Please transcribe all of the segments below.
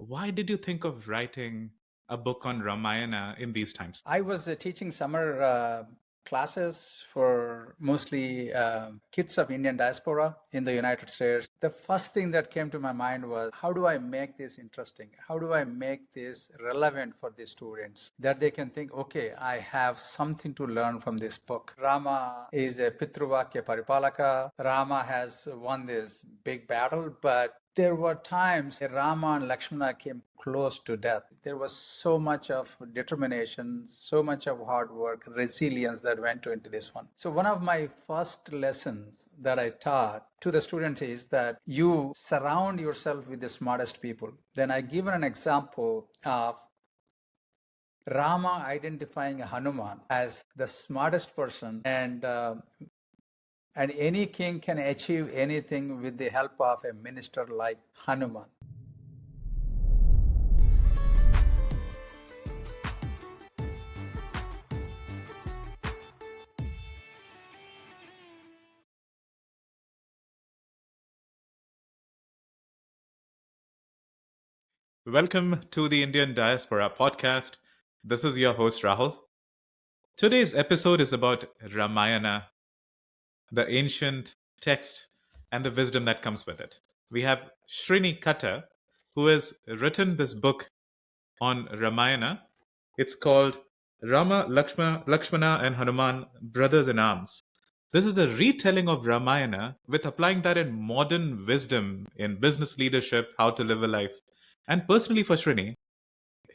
Why did you think of writing a book on Ramayana in these times? I was teaching summer classes for mostly kids of Indian diaspora in the United States. The first thing that came to my mind was, how do I make this interesting? How do I make this relevant for the students that they can think, okay, I have something to learn from this book. Rama is a Pitruvakya Paripalaka. Rama has won this big battle, but there were times Rama and Lakshmana came close to death. There was so much of determination, so much of hard work, resilience that went into this one. So one of my first lessons that I taught to the students is that you surround yourself with the smartest people. Then I given an example of Rama identifying Hanuman as the smartest person, and any king can achieve anything with the help of a minister like Hanuman. Welcome to the Indian Diaspora Podcast. This is your host, Rahul. Today's episode is about Ramayana, the ancient text, and the wisdom that comes with it. We have Srini Katta, who has written this book on Ramayana. It's called Rama, Lakshmana, and Hanuman, Brothers in Arms. This is a retelling of Ramayana with applying that in modern wisdom in business leadership, how to live a life. And personally for Srini,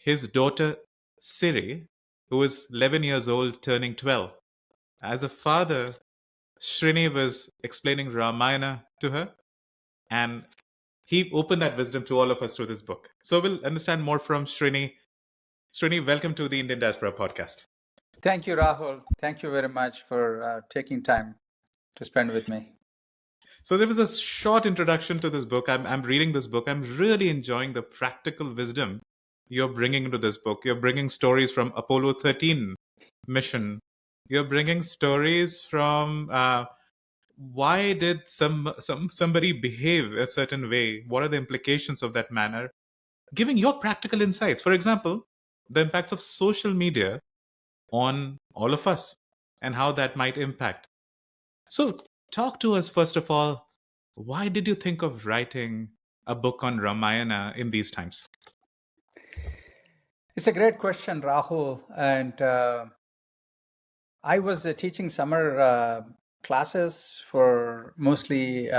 his daughter Siri, who is 11 years old, turning 12. As a father, Srini was explaining Ramayana to her, and he opened that wisdom to all of us through this book. So we'll understand more from Srini. Srini, welcome to the Indian Diaspora Podcast. Thank you, Rahul. Thank you very much for taking time to spend with me. So there was a short introduction to this book. I'm reading this book. I'm really enjoying the practical wisdom you're bringing into this book. You're bringing stories from Apollo 13 mission. You're bringing stories from why did somebody behave a certain way? What are the implications of that manner? Giving your practical insights. For example, the impacts of social media on all of us and how that might impact. So, talk to us first of all. Why did you think of writing a book on Ramayana in these times? It's a great question, Rahul. And I was teaching summer classes for mostly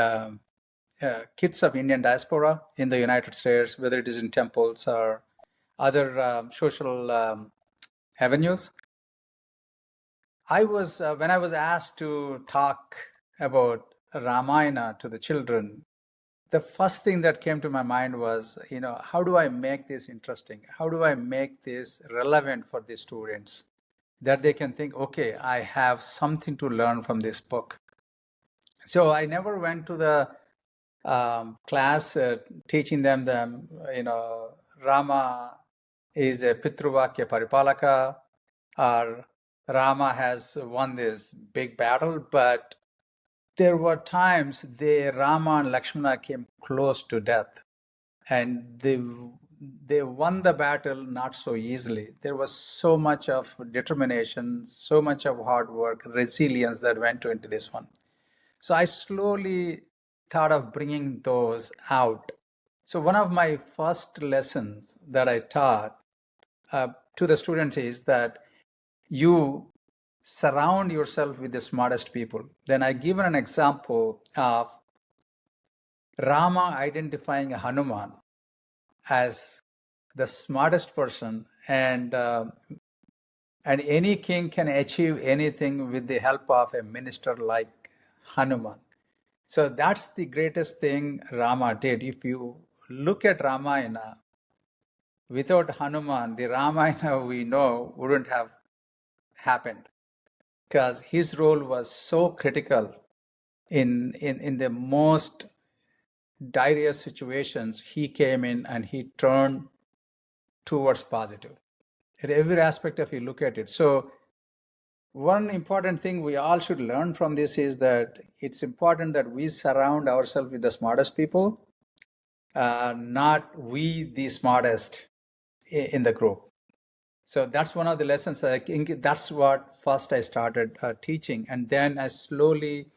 kids of Indian diaspora in the United States, whether it is in temples or other social avenues. When I was asked to talk about Ramayana to the children, the first thing that came to my mind was, how do I make this interesting? How do I make this relevant for the students that they can think, okay, I have something to learn from this book. So I never went to the class teaching them, Rama is a Pitruvakya Paripalaka, or Rama has won this big battle, but there were times Rama and Lakshmana came close to death, and they won the battle not so easily. There was so much of determination, so much of hard work, resilience that went into this one. So I slowly thought of bringing those out. So one of my first lessons that I taught to the students is that you surround yourself with the smartest people. Then I given an example of Rama identifying Hanuman as the smartest person, and any king can achieve anything with the help of a minister like Hanuman. So that's the greatest thing Rama did. If you look at Ramayana, without Hanuman, the Ramayana we know wouldn't have happened, because his role was so critical in the most dire situations. He came in and he turned towards positive at every aspect if you look at it. So one important thing we all should learn from this is that it's important that we surround ourselves with the smartest people, not we the smartest in the group. So that's one of the lessons. I think that's what first I started teaching, and then I slowly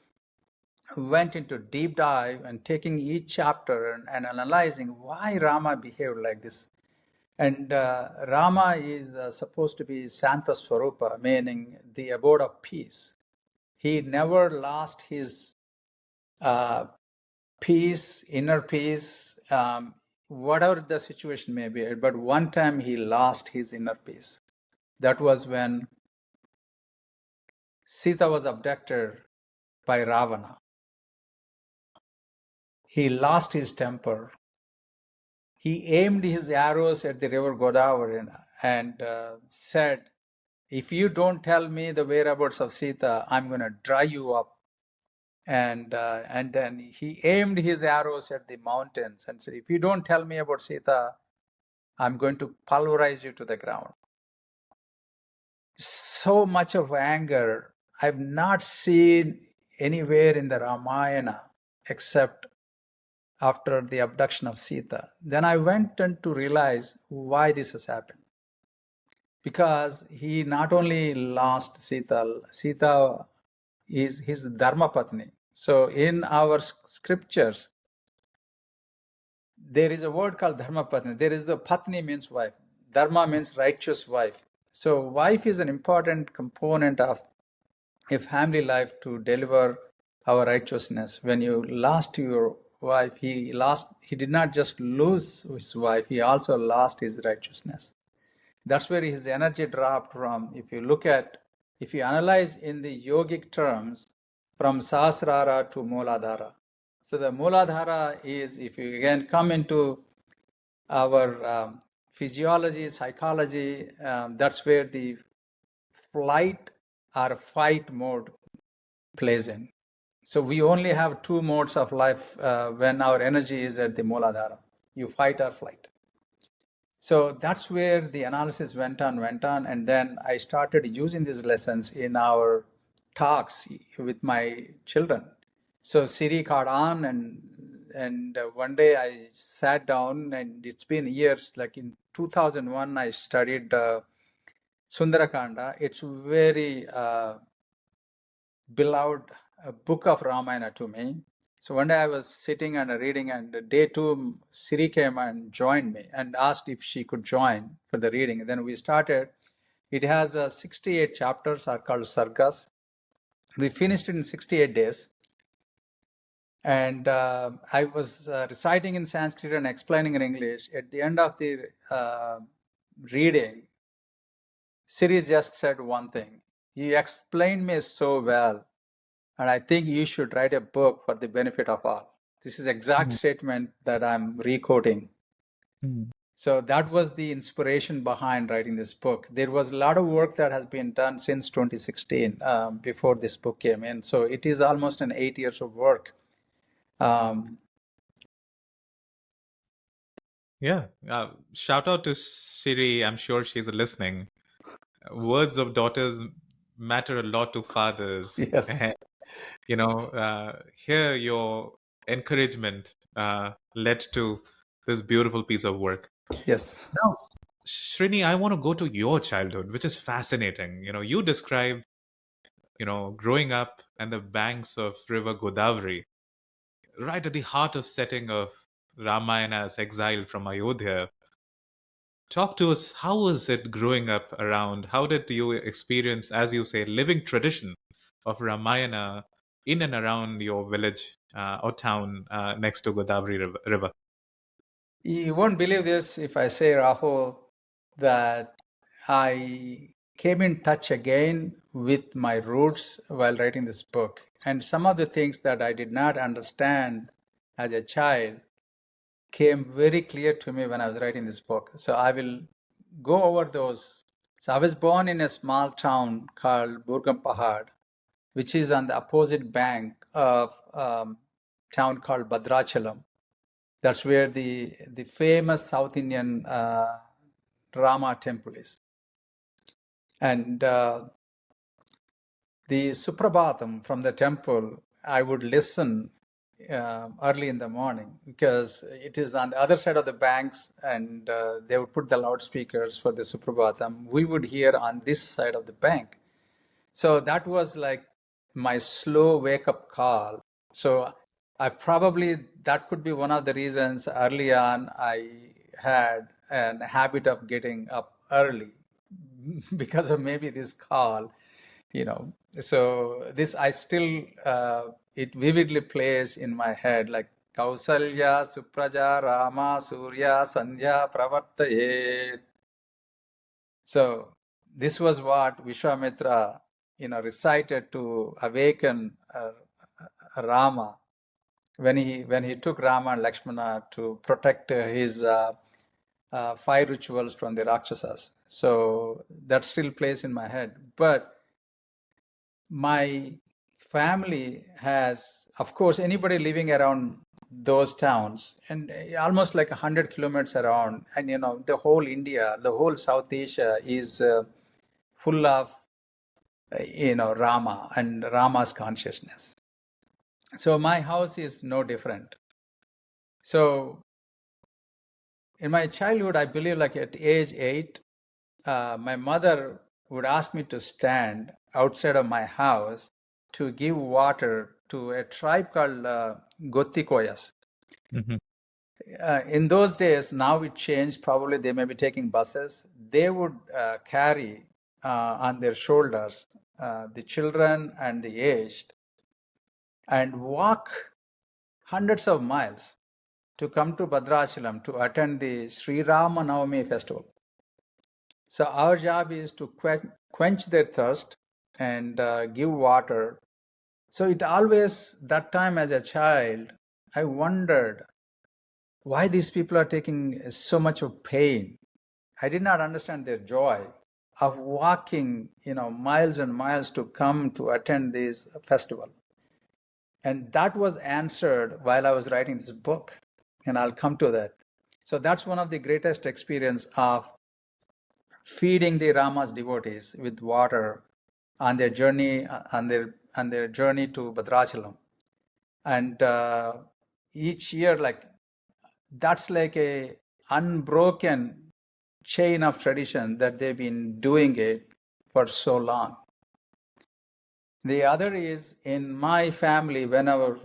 went into deep dive and taking each chapter and analyzing why Rama behaved like this. And Rama is supposed to be Santa Swarupa, meaning the abode of peace. He never lost his uh, peace, inner peace, whatever the situation may be. But one time he lost his inner peace. That was when Sita was abducted by Ravana. He lost his temper. He aimed his arrows at the river Godavari and said, if you don't tell me the whereabouts of Sita, I'm going to dry you up. And then he aimed his arrows at the mountains and said, if you don't tell me about Sita, I'm going to pulverize you to the ground. So much of anger I've not seen anywhere in the Ramayana except after the abduction of Sita. Then I went on to realize why this has happened. Because he not only lost Sita, Sita is his Dharma Patni. So in our scriptures, there is a word called Dharma Patni. There is the Patni means wife. Dharma means righteous wife. So wife is an important component of a family life to deliver our righteousness. When you lost your wife, he did not just lose his wife, he also lost his righteousness. That's where his energy dropped from. If you analyze in the yogic terms, from Sahasrara to Mooladhara. So the Mooladhara is, if you again come into our physiology, psychology, that's where the flight or fight mode plays in. So we only have two modes of life when our energy is at the Mooladhara. You fight or flight. So that's where the analysis went on, and then I started using these lessons in our talks with my children. So Siri caught on, and one day I sat down, and it's been years. Like in 2001, I studied Sundarakanda. It's very beloved book of Ramayana to me. So one day I was sitting and reading, and day two, Siri came and joined me and asked if she could join for the reading. And then we started. It has 68 chapters are called sargas. We finished it in 68 days. And I was reciting in Sanskrit and explaining in English. At the end of the reading, Siri just said one thing. You explained me so well, and I think you should write a book for the benefit of all. This is exact statement that I'm re-quoting. So that was the inspiration behind writing this book. There was a lot of work that has been done since 2016, before this book came in. So it is almost an 8 years of work. Yeah. Shout out to Siri. I'm sure she's listening. Words of daughters matter a lot to fathers. Yes. And, here your encouragement led to this beautiful piece of work. Yes. Now, Srini, I want to go to your childhood, which is fascinating. You described, growing up on the banks of River Godavari, right at the heart of setting of Ramayana's exile from Ayodhya. Talk to us. How was it growing up around? How did you experience, as you say, living tradition of Ramayana in and around your village or town next to Godavari River? You won't believe this if I say, Rahul, that I came in touch again with my roots while writing this book. And some of the things that I did not understand as a child came very clear to me when I was writing this book. So I will go over those. So I was born in a small town called Burgam Pahad, which is on the opposite bank of town called Bhadrachalam. That's where the famous South Indian Rama temple is. And the Suprabhatam from the temple, I would listen early in the morning because it is on the other side of the banks, and they would put the loudspeakers for the Suprabhatam. We would hear on this side of the bank. So that was like my slow wake up call. So I probably, that could be one of the reasons early on I had an habit of getting up early because of maybe this call, you know. So this I still, it vividly plays in my head like Kausalya, Supraja, Rama, Surya, Sandhya, Pravartayet. So this was what Vishwamitra, recited to awaken Rama when he took Rama and Lakshmana to protect his 5 rituals from the Rakshasas. So that still plays in my head. But my family has, of course, anybody living around those towns and almost like 100 kilometers around, and the whole India, the whole South Asia is full of Rama and Rama's consciousness. So my house is no different. So in my childhood, I believe like at age 8, my mother would ask me to stand outside of my house to give water to a tribe called Gotikoyas. Mhm. In those days, now it changed. Probably they may be taking buses. They would carry on their shoulders the children and the aged and walk hundreds of miles to come to Bhadrachalam to attend the Sri Rama Navami festival. So our job is to quench their thirst and give water. So it always, that time as a child, I wondered why these people are taking so much of pain. I did not understand their joy of walking, miles and miles to come to attend this festival. And that was answered while I was writing this book, and I'll come to that. So that's one of the greatest experience of feeding the Rama's devotees with water on their journey to Bhadrachalam. And each year, like that's like a unbroken chain of tradition that they've been doing it for so long. The other is in my family, whenever,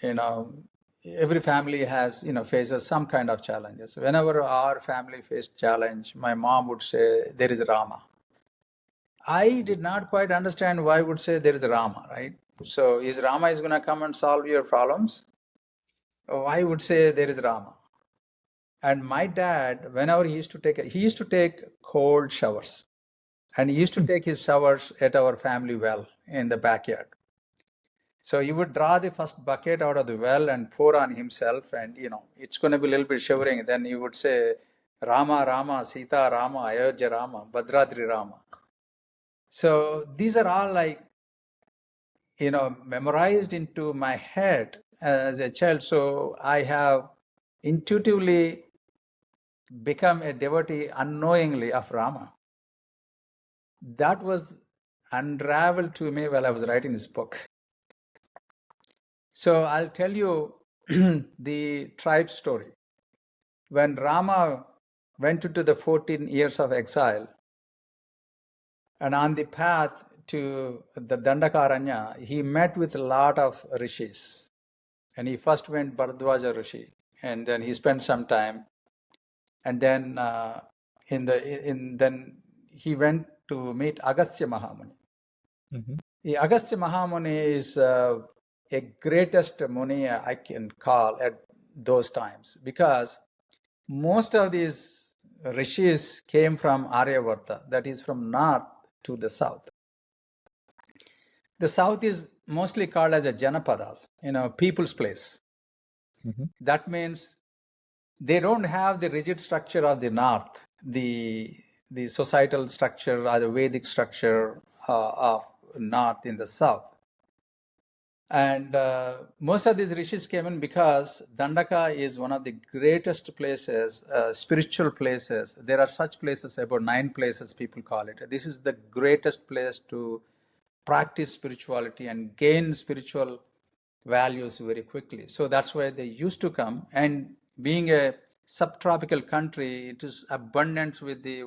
every family has, faces some kind of challenges. Whenever our family faced challenge, my mom would say, there is Rama. I did not quite understand why I would say there is Rama, right? So is Rama is going to come and solve your problems? Why would say there is Rama? And my dad, whenever he used to take cold showers. And he used to take his showers at our family well in the backyard. So he would draw the first bucket out of the well and pour on himself, and it's going to be a little bit shivering. Then he would say, Rama, Rama, Sita, Rama, Ayodhya, Rama, Bhadradri, Rama. So these are all like, memorized into my head as a child. So I have intuitively become a devotee unknowingly of Rama. That was unraveled to me while I was writing this book. So I'll tell you the tribe story. When Rama went into the 14 years of exile, and on the path to the Dandakaranya, he met with a lot of rishis. And he first went Bharadwaja Rishi, and then he spent some time. And then then he went to meet Agastya Mahamuni. Mhm. The Agastya Mahamuni is a greatest Muni I can call at those times, because most of these rishis came from Aryavarta, that is from north to the south. The south is mostly called as a Janapadas, people's place. Mhm. That means they don't have the rigid structure of the north, the societal structure or the Vedic structure of north in the south. And most of these rishis came in because Dandaka is one of the greatest places, spiritual places. There are such places, about 9 places people call it. This is the greatest place to practice spirituality and gain spiritual values very quickly. So that's why they used to come. And being a subtropical country, it is abundant with the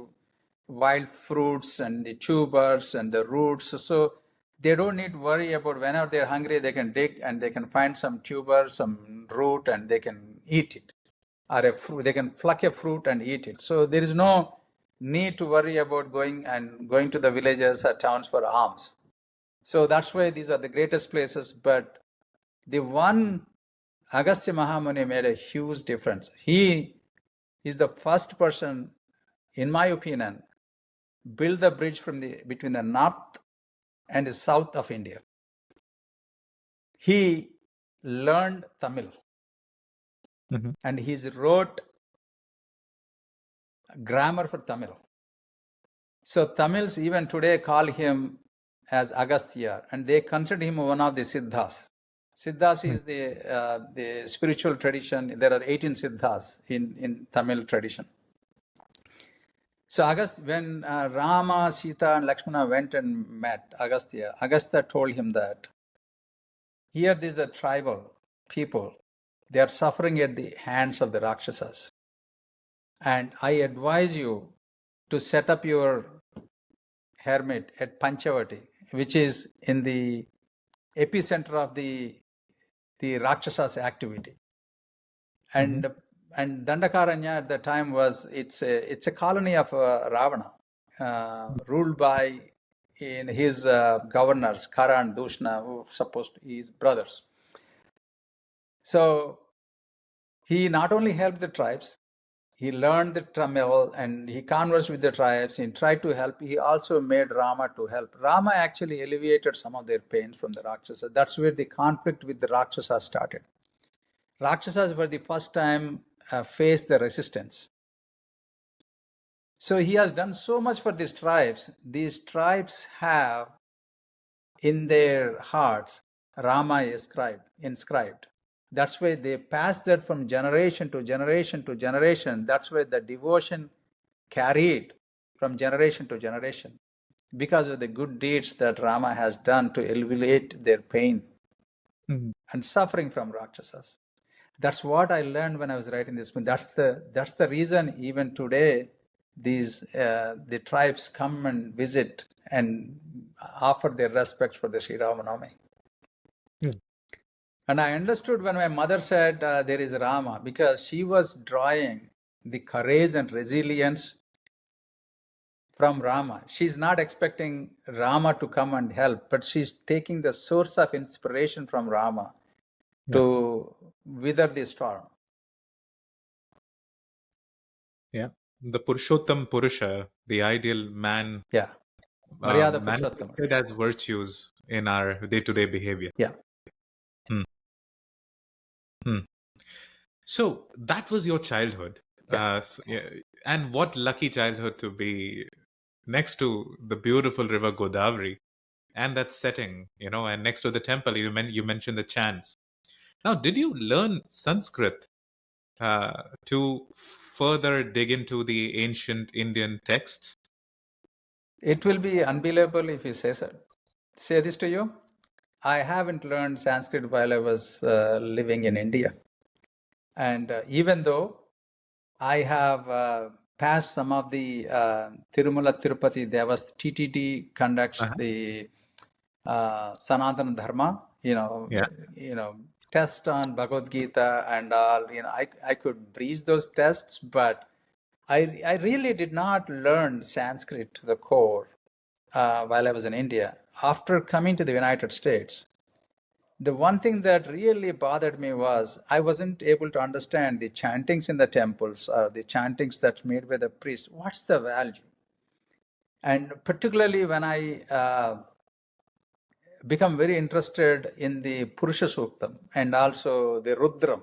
wild fruits and the tubers and the roots. So they don't need to worry about whenever they're hungry, they can dig and they can find some tuber, some root, and they can eat it. Or a fruit, they can pluck a fruit and eat it. So there is no need to worry about going to the villages or towns for alms. So that's why these are the greatest places. But the one Agastya Mahamuni made a huge difference. He is the first person, in my opinion, build the bridge between the north and the south of India. He learned Tamil, and he wrote grammar for Tamil. So Tamils even today call him as Agastya, and they consider him one of the Siddhas. Siddhas is the spiritual tradition. There are 18 Siddhas in Tamil tradition. So when Rama, Sita, and Lakshmana went and met Agastya told him that here these are tribal people. They are suffering at the hands of the Rakshasas. And I advise you to set up your hermit at Panchavati, which is in the epicenter of the Rakshasas activity. And Dandakaranya at the time it's a colony of Ravana, ruled by his governors, Kara and Dushna, who supposed to be his brothers. So he not only helped the tribes, he learned the Tamil and he conversed with the tribes. He tried to help. He also made Rama to help. Rama actually alleviated some of their pains from the Rakshasas. That's where the conflict with the Rakshasas started. Rakshasas for the first time faced the resistance. So he has done so much for these tribes. These tribes have in their hearts Rama inscribed. That's why they pass that from generation to generation to generation. That's why the devotion carried from generation to generation because of the good deeds that Rama has done to alleviate their pain and suffering from Rakshasas. That's what I learned when I was writing this book. That's the reason even today the tribes come and visit and offer their respects for the Sri Ramanavami. And I understood when my mother said there is Rama, because she was drawing the courage and resilience from Rama. She's not expecting Rama to come and help, but she's taking the source of inspiration from Rama to wither the storm. Yeah. The Purushottam Purusha, the ideal man, Maryada Purushottam. manifested as virtues in our day-to-day behavior. Yeah. So that was your childhood. And what lucky childhood to be next to the beautiful river Godavari and that setting, and next to the temple, you mentioned the chants. Now, did you learn Sanskrit to further dig into the ancient Indian texts? It will be unbelievable if you say this to you. I haven't learned Sanskrit while I was living in India. And even though I have passed some of the Tirumala Tirupati Devas, TTD conducts the Sanatana Dharma, test on Bhagavad Gita and all. I could breeze those tests, but I really did not learn Sanskrit to the core while I was in India. After coming to the United States, the one thing that really bothered me was I wasn't able to understand the chantings in the temples or the chantings that's made by the priest. What's the value? And particularly when I become very interested in the Purusha Suktam and also the Rudram.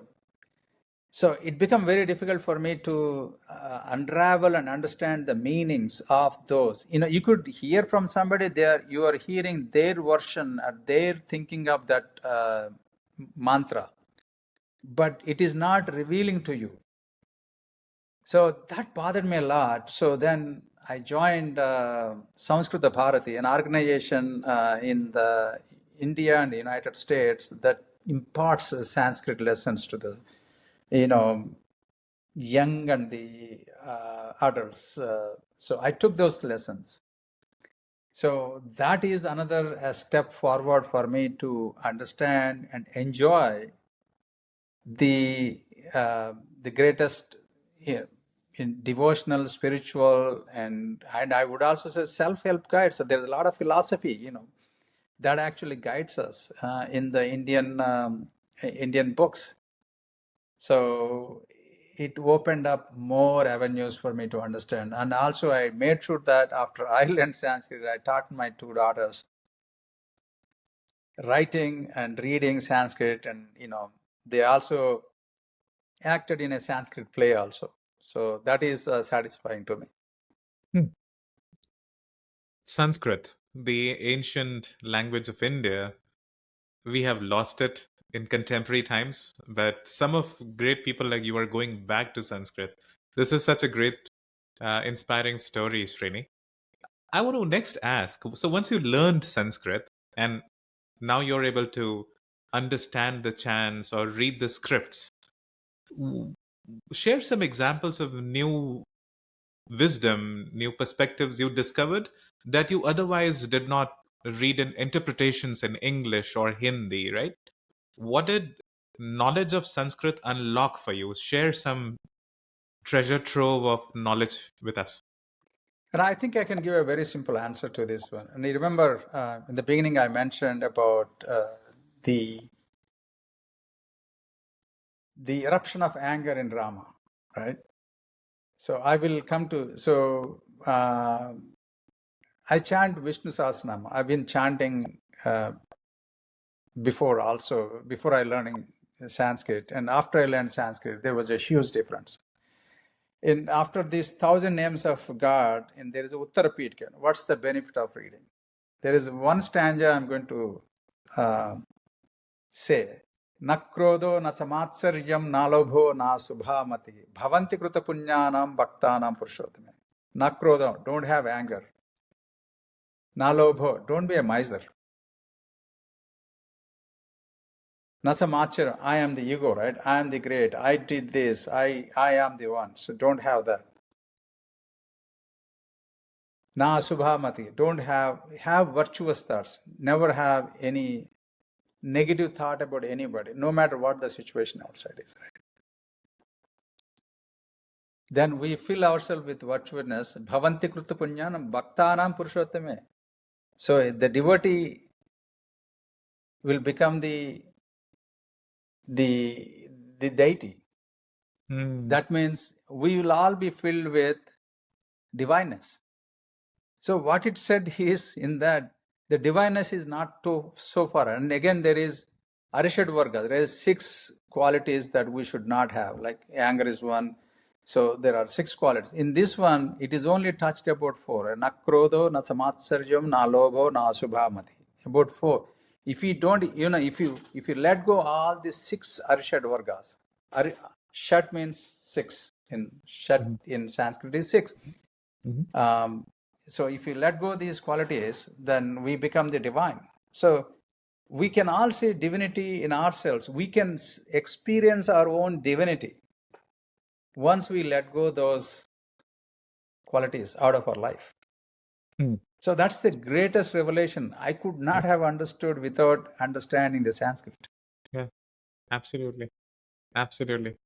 So it became very difficult for me to unravel and understand the meanings of those. You could hear from somebody there, you are hearing their version or their thinking of that mantra, but it is not revealing to you. So that bothered me a lot. So then I joined Samskrita Bharati, an organization in the India and the United States that imparts Sanskrit lessons to the, young and the adults. So I took those lessons. So that is another step forward for me to understand and enjoy the the greatest, in devotional, spiritual, and I would also say self-help guides. So there's a lot of philosophy, that actually guides us in the Indian books. So it opened up more avenues for me to understand. And also I made sure that after I learned Sanskrit, I taught my two daughters writing and reading Sanskrit, and they also acted in a Sanskrit play also. So that is satisfying to me. Hmm. Sanskrit, the ancient language of India, we have lost it in contemporary times, but some of great people like you are going back to Sanskrit. This is such a great, inspiring story, Srini. I want to next ask, so once you learned Sanskrit and now you're able to understand the chants or read the scripts, w- share some examples of new wisdom, new perspectives you discovered that you otherwise did not read in interpretations in English or Hindi, right? What did knowledge of Sanskrit unlock for you? Share some treasure trove of knowledge with us. And I think I can give a very simple answer to this one. And you remember in the beginning I mentioned about the eruption of anger in Rama, right? So I will come to, so I chant Vishnu Sahasranama. I've been chanting before also, before I learning Sanskrit. And after I learned Sanskrit, there was a huge difference. After these 1,000 names of God, and there is a Uttara Pitka. What's the benefit of reading? There is one stanza I'm going to say. Nakrodo na chamatsaryam nalobho na subhamati bhavanti kruta punyanam bhaktanam purushottame. Nakrodo, don't have anger. Nalobho, don't be a miser. Nasamachara, I am the ego, right? I am the great. I did this. I am the one. So don't have that. Na subhamati, don't have virtuous thoughts. Never have any negative thought about anybody, no matter what the situation outside is, right? Then we fill ourselves with virtuousness. Bhavanti kruta punyanam bhaktanam purushottame. So the devotee will become the deity. That means we will all be filled with divineness. So what it said is in that the divineness is not so far. And again, there is Arishad Varga. There is 6 qualities that we should not have. Like anger is one. So there are 6 qualities. In this one, it is only touched about 4. Na krodo, na samatsaryam, na lobho, na asubhamati. About 4. If you don't, if you let go all these 6 Arishad Vargas, Shat means 6. Shat in Sanskrit is 6. So if we let go these qualities, then we become the divine. So we can all see divinity in ourselves. We can experience our own divinity once we let go those qualities out of our life. So that's the greatest revelation. I could not have understood without understanding the Sanskrit. Yeah, absolutely. Absolutely.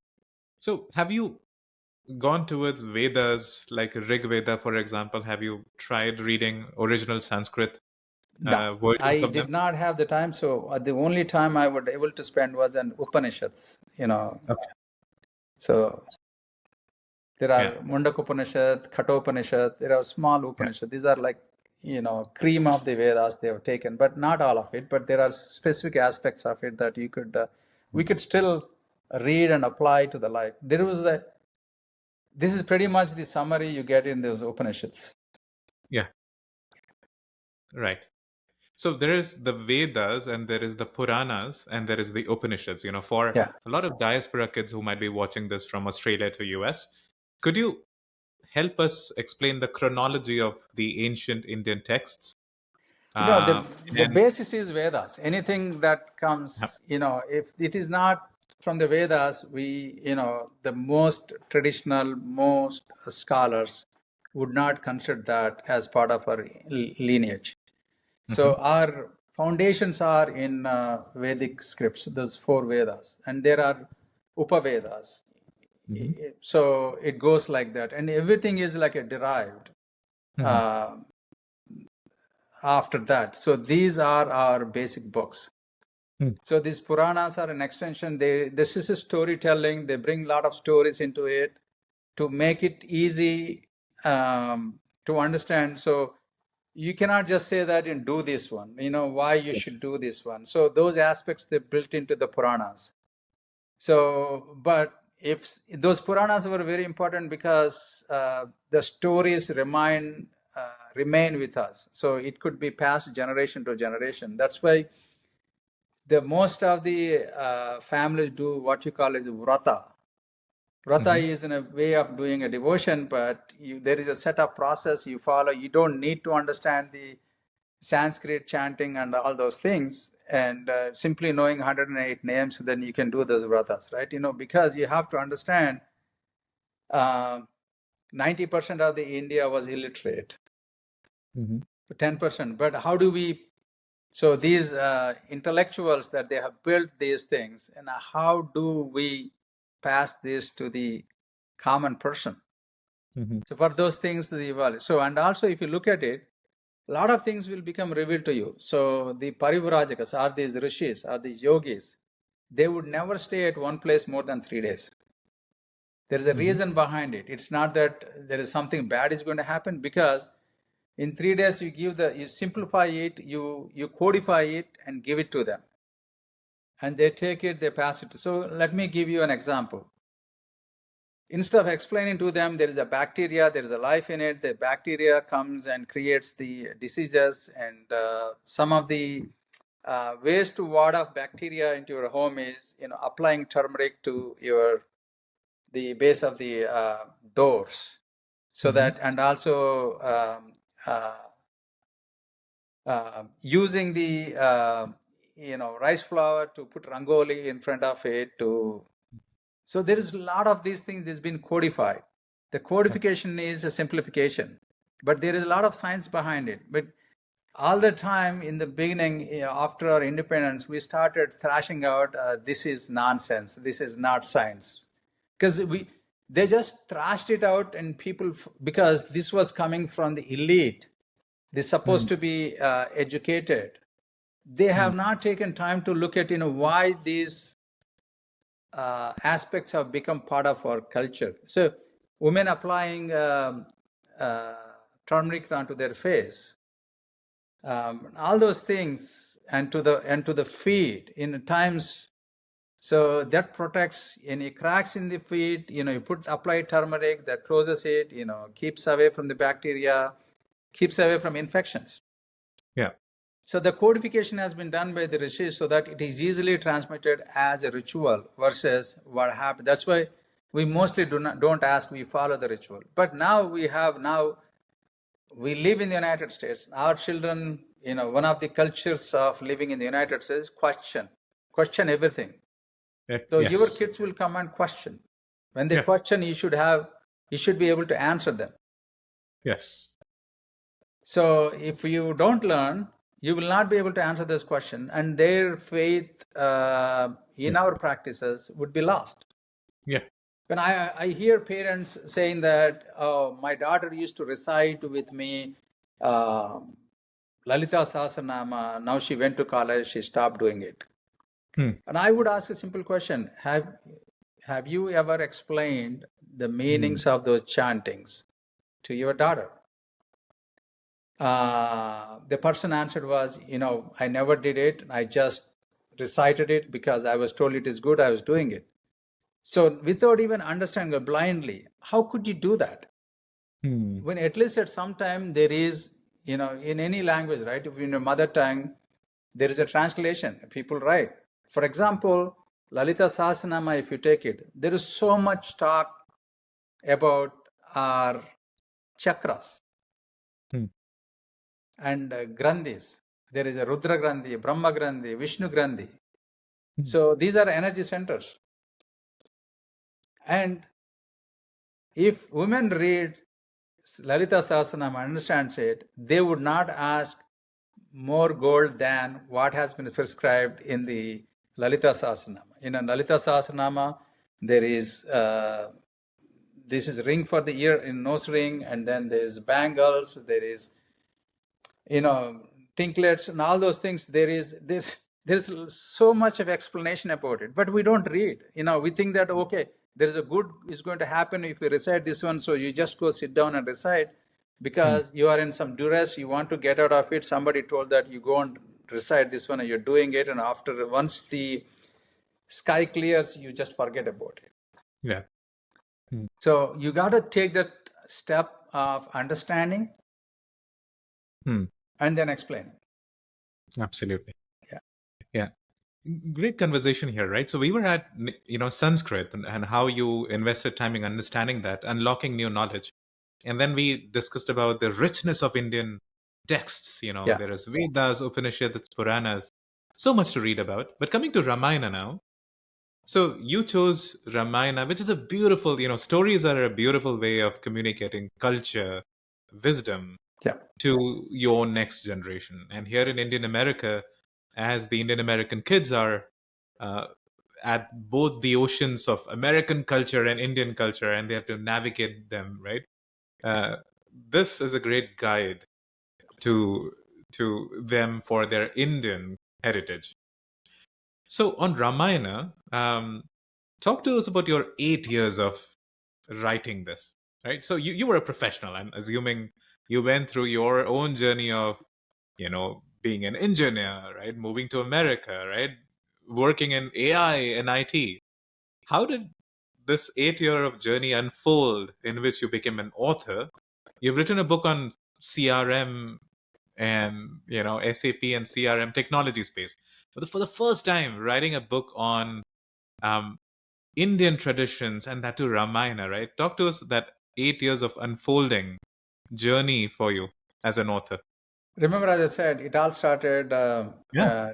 So, have you gone towards Vedas, like Rig Veda, for example? Have you tried reading original Sanskrit No, versions I of them? did not have the time. So the only time I would able to spend was in Upanishads, Okay. So there Yeah. are Mundak Upanishad, Kathopanishad, there are small Yeah. Upanishads. These are like, cream of the Vedas they have taken, but not all of it. But there are specific aspects of it that we could still read and apply to the life. This is pretty much the summary you get in those Upanishads. Yeah. Right. So there is the Vedas and there is the Puranas and there is the Upanishads. For Yeah. a lot of diaspora kids who might be watching this from Australia to US, could you help us explain the chronology of the ancient Indian texts? No, Uh, the and basis is Vedas. Anything that comes, if it is not from the Vedas, the most traditional, most scholars would not consider that as part of our lineage. So Mhm, our foundations are in Vedic scripts, those four Vedas, and there are Upavedas. mhm, So it goes like that, and everything is like a derived mhm, uh, after that. So these are our basic books. mm, So these Puranas are an extension. This is a storytelling. They bring a lot of stories into it to make it easy to understand. So you cannot just say that and do this one. Why you should do this one. So those aspects they built into the Puranas. So, but if those Puranas were very important because the stories remain with us. So it could be passed generation to generation. That's why the most of the families do what you call as vrata. Vrata mhm, is in a way of doing a devotion, but there is a set of process you follow. You don't need to understand the Sanskrit chanting and all those things, and simply knowing 108 names, then you can do those vratas, right? Because you have to understand 90% of the India was illiterate, mhm, 10%. But how do we? So these intellectuals that they have built these things, and how do we pass this to the common person? mhm, So for those things, the evolve. So and also if you look at it, a lot of things will become revealed to you. So the parivrajakas are these rishis, are these yogis. They would never stay at one place more than 3 days. There is a mhm. reason behind it. It's not that there is something bad is going to happen, because in 3 days you simplify it, you codify it and give it to them, and they take it, they pass it. So let me give you an example. Instead of explaining to them there is a bacteria, there is a life in it, the bacteria comes and creates the diseases, and some of the ways to ward off bacteria into your home is applying turmeric to the base of the doors, so Mhm. that, and also using the rice flour to put rangoli in front of it to. So there is a lot of these things that's been codified. The Yeah. codification is a simplification, but there is a lot of science behind it. But all the time in the beginning, after our independence, we started thrashing out, this is nonsense, this is not science. Because they just thrashed it out, and people, because this was coming from the elite, they're supposed Mm, to be educated. They mm, have not taken time to look at why these aspects have become part of our culture. So women applying uh, turmeric onto their face, all those things, and to the feet in times. So that protects any cracks in the feet. You apply turmeric that closes it. Keeps away from the bacteria, keeps away from infections. yeah. So the codification has been done by the rishis so that it is easily transmitted as a ritual versus what happened. That's why we mostly don't ask, we follow the ritual. But now we live in the United States. Our children, one of the cultures of living in the United States is question everything. So your Yes. kids will come and question. When they Yeah. question, you should be able to answer them. Yes. So if you don't learn, you will not be able to answer this question, and their faith Yeah. in our practices would be lost. Yeah. When I hear parents saying that, oh, my daughter used to recite with me Lalita Sahasranama, now she went to college, she stopped doing it. Mm, And I would ask a simple question: Have you ever explained the mm, meanings of those chantings to your daughter? The person answered was, I never did it. I just recited it because I was told it is good. I was doing it. So without even understanding it blindly, how could you do that? mm, When at least at some time there is, in any language, right? If in your mother tongue, there is a translation. People write. For example, Lalita Sahasranama, if you take it, there is so much talk about our chakras mm, and grandhis. There is a Rudra Grandhi, Brahma Grandhi, Vishnu Grandhi. So these are energy centers. And if women read Lalita Sahasranama and understands it, they would not ask more gold than what has been prescribed in the Lalita Sahasranama. In a Lalita Sahasranama, there is this is ring for the ear, in nose ring, and then there's bangles, there is tinklets and all those things. There's so much of explanation about it, but we don't read. We think that okay, there is a good is going to happen if we recite this one, so you just go sit down and recite because you are in some duress, you want to get out of it. Somebody told that you go and recite this one and you're doing it, and after once the sky clears, you just forget about it. Yeah. So you got to take that step of understanding and then explaining. Absolutely. Yeah. Yeah. Great conversation here, right? So we were at Sanskrit and how you invested time in understanding that, unlocking new knowledge, and then we discussed about the richness of Indian texts. Yeah. There is Vedas, Upanishads, Puranas, so much to read about. But coming to Ramayana now, so you chose Ramayana, which is a beautiful, stories are a beautiful way of communicating culture, wisdom Yeah. to your next generation. And here in Indian America, as the Indian American kids are uh, at both the oceans of American culture and Indian culture, and they have to navigate them, right? This is a great guide to them for their Indian heritage. So on Ramayana, talk to us about your 8 years of writing this, right? So you were a professional. I'm assuming you went through your own journey of, being an engineer, right? Moving to America, right? Working in AI and IT. How did this 8 year of journey unfold in which you became an author? You've written a book on CRM and SAP and CRM technology space. But for the first time, writing a book on um, Indian traditions and that too Ramayana, right? Talk to us that 8 years of unfolding journey for you as an author. Remember, as I said, it all started, Yeah.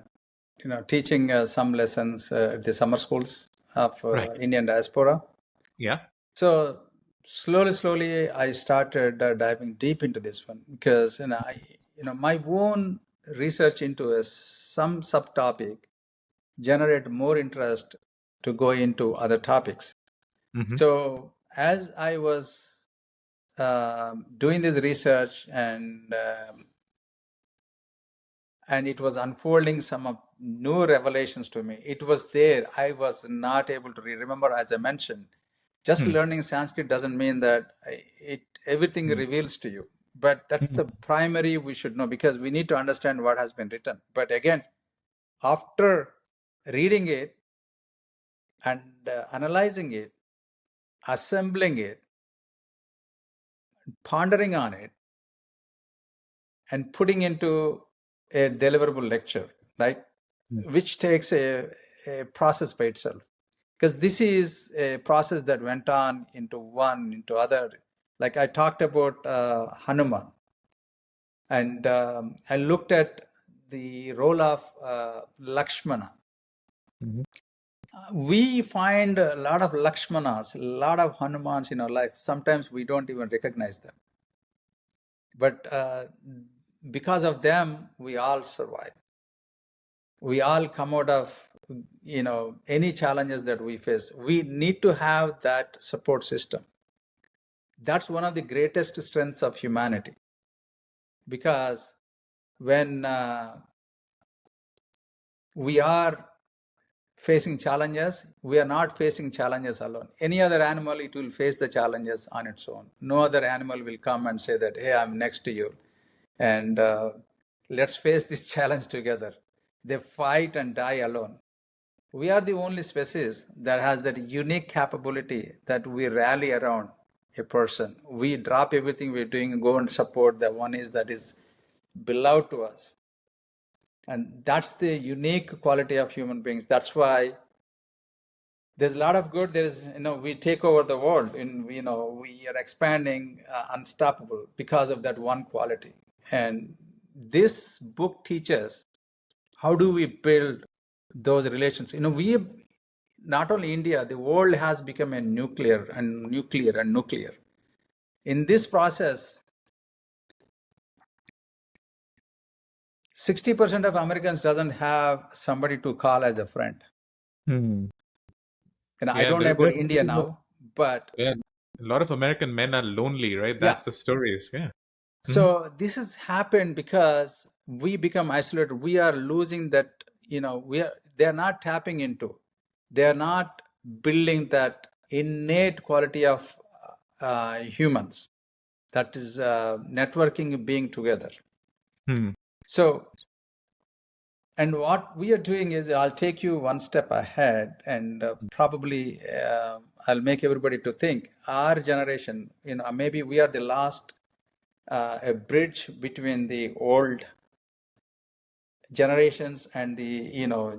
Teaching some lessons at the summer schools of Right. Indian diaspora. Yeah. So slowly, I started diving deep into this one because my own research into some subtopic generate more interest to go into other topics. Mm-hmm. So as I was doing this research and it was unfolding some of new revelations to me. It was there. I was not able to remember, as I mentioned, just learning Sanskrit doesn't mean that everything reveals to you. But that's the primary we should know because we need to understand what has been written. But again, after reading it and analyzing it, assembling it, pondering on it, and putting into a deliverable lecture, right? Which takes a process by itself. Because this is a process that went on into other. Like I talked about Hanuman, and I looked at the role of Lakshmana. We find a lot of Lakshmanas, a lot of Hanumans in our life. Sometimes we don't even recognize them. But because of them, we all survive. We all come out of any challenges that we face. We need to have that support system. That's one of the greatest strengths of humanity, because when we are facing challenges, we are not facing challenges alone. Any other animal, it will face the challenges on its own. No other animal will come and say that, hey, I'm next to you and let's face this challenge together. They fight and die alone. We are the only species that has that unique capability that we rally around a person. We drop everything we're doing and go and support the one that is beloved to us. And that's the unique quality of human beings. That's why there's a lot of good. There is, we take over the world and, we are expanding unstoppable because of that one quality. And this book teaches how do we build those relations. We not only India, the world has become a nuclear and nuclear and nuclear. In this process, 60% of Americans doesn't have somebody to call as a friend. Hmm. I don't know about India now, but yeah, a lot of American men are lonely, right? yeah. That's the stories. Yeah. So this has happened because we become isolated. We are losing that, they're not tapping into, they're not building that innate quality of humans, that is networking, being together. Hmm. So, and what we are doing is, I'll take you one step ahead, and probably I'll make everybody to think. Our generation, maybe we are the last, a bridge between the old generations and the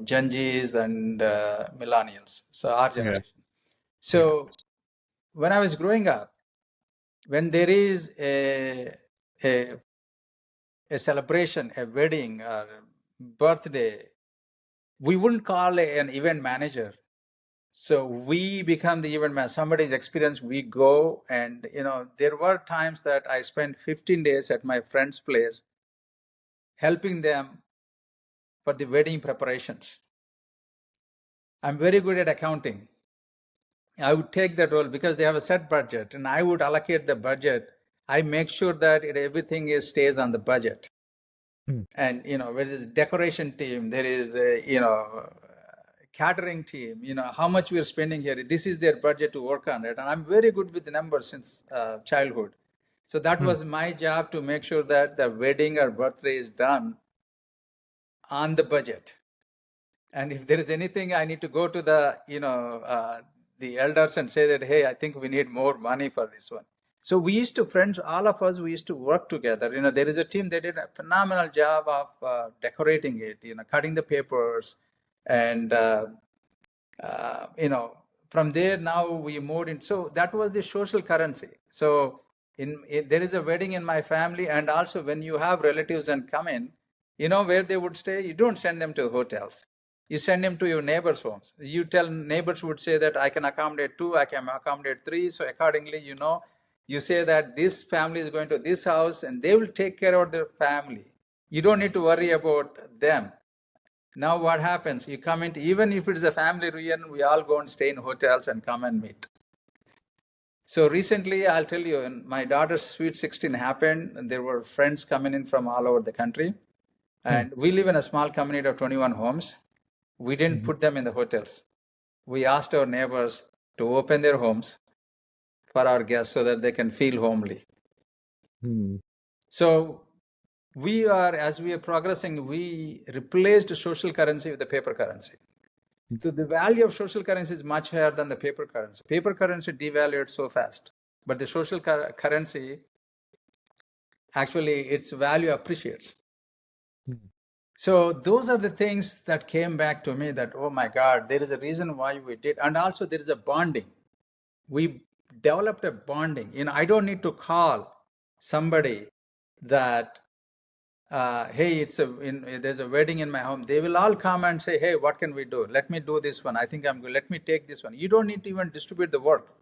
Gen Zs and millennials. So our Yeah. generation. So when I was growing up, when there is a celebration, a wedding or birthday, we wouldn't call an event manager. So we become the event manager. Somebody's experience, we go, and there were times that I spent 15 days at my friend's place helping them for the wedding preparations. I'm very good at accounting. I would take that role because they have a set budget, and I would allocate the budget. I make sure that everything stays on the budget. Hmm. And there is decoration team, there is a catering team. How much we are spending here. This is their budget to work on it, and I'm very good with the numbers since childhood. So that was my job, to make sure that the wedding or birthday is done on the budget. And if there is anything, I need to go to the elders and say that, hey, I think we need more money for this one. So we used to, friends, all of us, we used to work together. There is a team, they did a phenomenal job of decorating it, cutting the papers. And, from there, now we moved in. So that was the social currency. So there is a wedding in my family. And also when you have relatives and come in, where they would stay, you don't send them to hotels. You send them to your neighbors' homes. You tell neighbors would say that I can accommodate 2, I can accommodate 3. So accordingly, you say that this family is going to this house and they will take care of their family. You don't need to worry about them. Now what happens? You come into, even if it is a family reunion, we all go and stay in hotels and come and meet. So recently, I'll tell you, my daughter's Sweet 16 happened, and there were friends coming in from all over the country. And we live in a small community of 21 homes. We didn't put them in the hotels. We asked our neighbors to open their homes for our guests so that they can feel homely. So as we are progressing, we replaced social currency with the paper currency. So the value of social currency is much higher than the paper currency. Paper currency devalued so fast, but the social currency, actually, its value appreciates. So those are the things that came back to me, that, oh my God, there is a reason why we did. And also there is a bonding. We developed a bonding. I don't need to call somebody that, hey, there's a wedding in my home. They will all come and say, hey, what can we do? Let me do this one. I think I'm good. Let me take this one. You don't need to even distribute the work.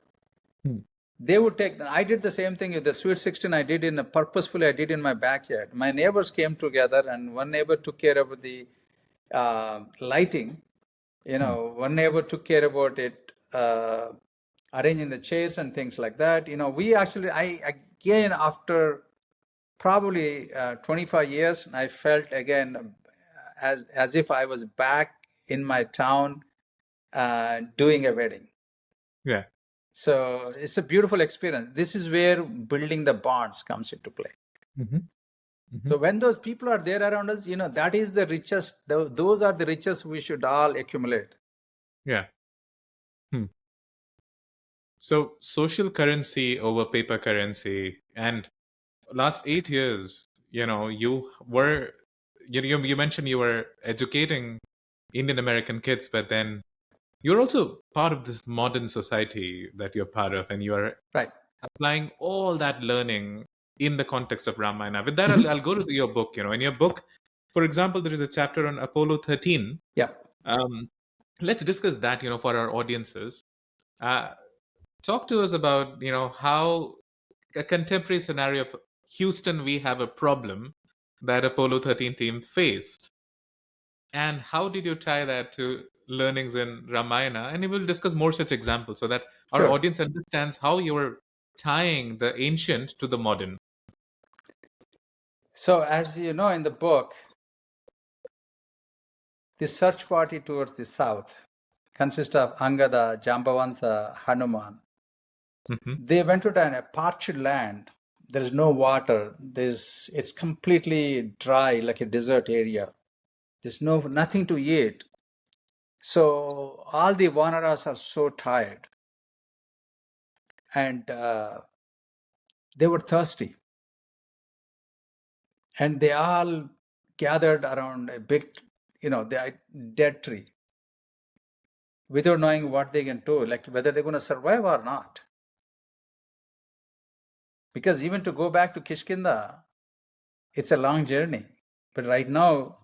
They would take. I did the same thing with the Sweet 16. I did purposefully. I did in my backyard. My neighbors came together, and one neighbor took care of the lighting. One neighbor took care about it, arranging the chairs and things like that. We actually, again, after probably 25 years, I felt again as if I was back in my town doing a wedding. Yeah. So it's a beautiful experience. This is where building the bonds comes into play. So when those people are there around us, that is the richest. Those are the richest we should all accumulate. Yeah. So social currency over paper currency, and last 8 years, you mentioned you were educating Indian American kids, but then you're also part of this modern society that you're part of, and you are Right. applying all that learning in the context of Ramayana. With that, I'll go to your book. In your book, for example, there is a chapter on Apollo 13. Yeah. Um, let's discuss that, for our audiences. Uh, Talk to us about, how a contemporary scenario of Houston, we have a problem that Apollo 13 team faced. And how did you tie that to learnings in Ramayana? And we will discuss more such examples so that our Sure. audience understands how you are tying the ancient to the modern. So, as you know in the book, the search party towards the south consists of Angada, Jambavantha, Hanuman. Mm-hmm. They went to a parched land. There is no water. It's completely dry, like a desert area. There's nothing to eat. So all the Vanaras are so tired, and they were thirsty, and they all gathered around a big, the dead tree, without knowing what they can do, like whether they're going to survive or not. Because even to go back to Kishkinda, it's a long journey. But right now,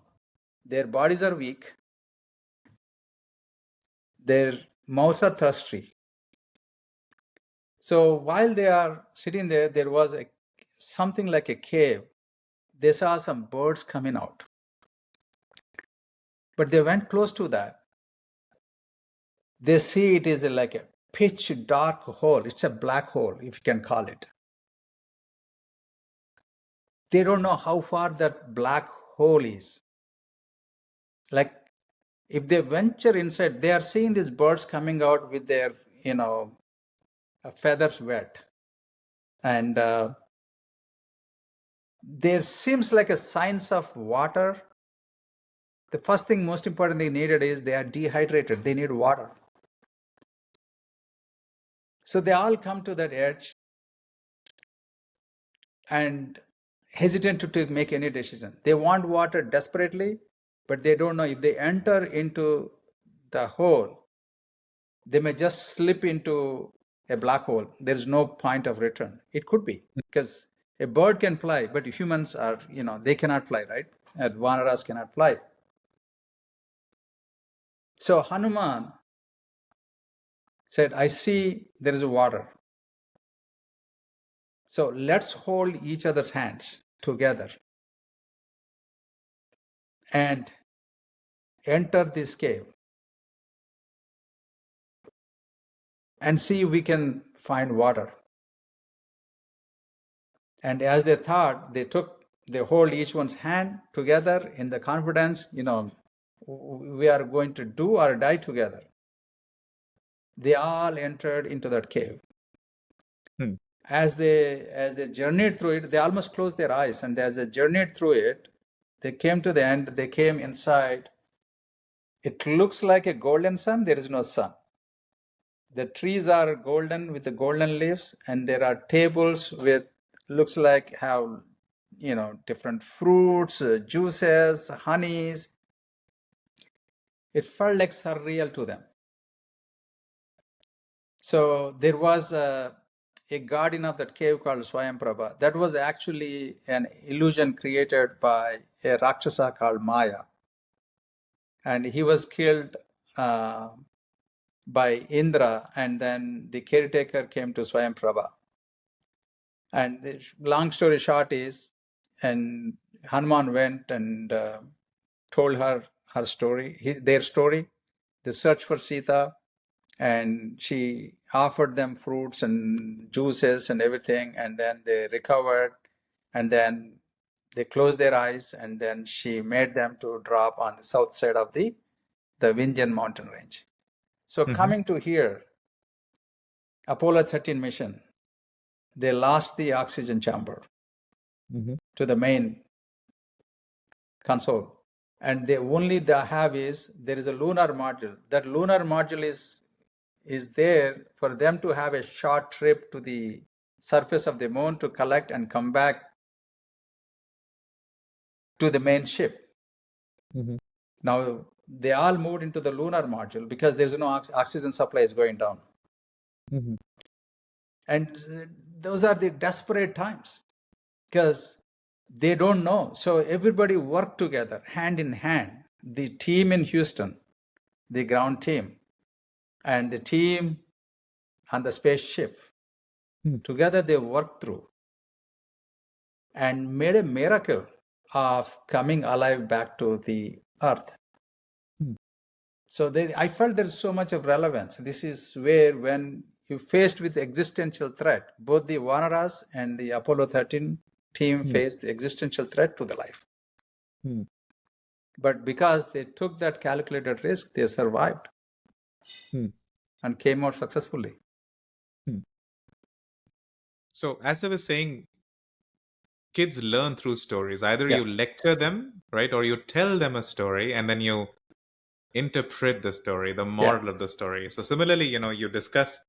their bodies are weak, their mouths are thirsty. So while they are sitting there, there was something like a cave. They saw some birds coming out. But they went close to that. They see it is like a pitch dark hole. It's a black hole, if you can call it. They don't know how far that black hole is. Like, if they venture inside, they are seeing these birds coming out with their, feathers wet. And there seems like a signs of water. The first thing, most important thing needed is they are dehydrated. They need water. So they all come to that edge and hesitant to make any decision. They want water desperately, but they don't know if they enter into the hole, they may just slip into a black hole. There's no point of return. It could be, because a bird can fly, but humans are, they cannot fly, right? And Vanaras cannot fly. So Hanuman said, I see there is water. So let's hold each other's hands together and enter this cave and see if we can find water. And as they thought, they hold each one's hand together in the confidence, we are going to do or die together. They all entered into that cave. As they journeyed through it, they almost closed their eyes. And as they journeyed through it, they came to the end, they came inside. It looks like a golden sun. There is no sun. The trees are golden with the golden leaves, and there are tables with, looks like have, different fruits, juices, honeys. It felt like surreal to them. So there was a guardian of that cave called Swayamprabha. That was actually an illusion created by a Rakshasa called Maya. And he was killed by Indra, and then the caretaker came to Swayamprabha. And the long story short is, and Hanuman went and told her story, their story, the search for Sita, and she offered them fruits and juices and everything, and then they recovered, and then they closed their eyes, and then she made them to drop on the south side of the Vindhyan mountain range. So coming to here, Apollo 13 mission, they lost the oxygen chamber to the main console. And the only they have is, there is a lunar module. That lunar module is there for them to have a short trip to the surface of the moon to collect and come back to the main ship. Now, they all moved into the lunar module because there's no oxygen supply is going down. And those are the desperate times. because they don't know. So everybody worked together hand in hand. The team in Houston, the ground team, and the team on the spaceship, together they worked through and made a miracle of coming alive back to the earth. So I felt there's so much of relevance. This is where, when you faced with existential threat, both the Vanaras and the Apollo 13 team faced the existential threat to the life. But because they took that calculated risk, they survived and came out successfully. So, as I was saying, kids learn through stories. Either Yeah. you lecture them, right, or you tell them a story and then you interpret the story, the moral of the story. So, similarly, you discuss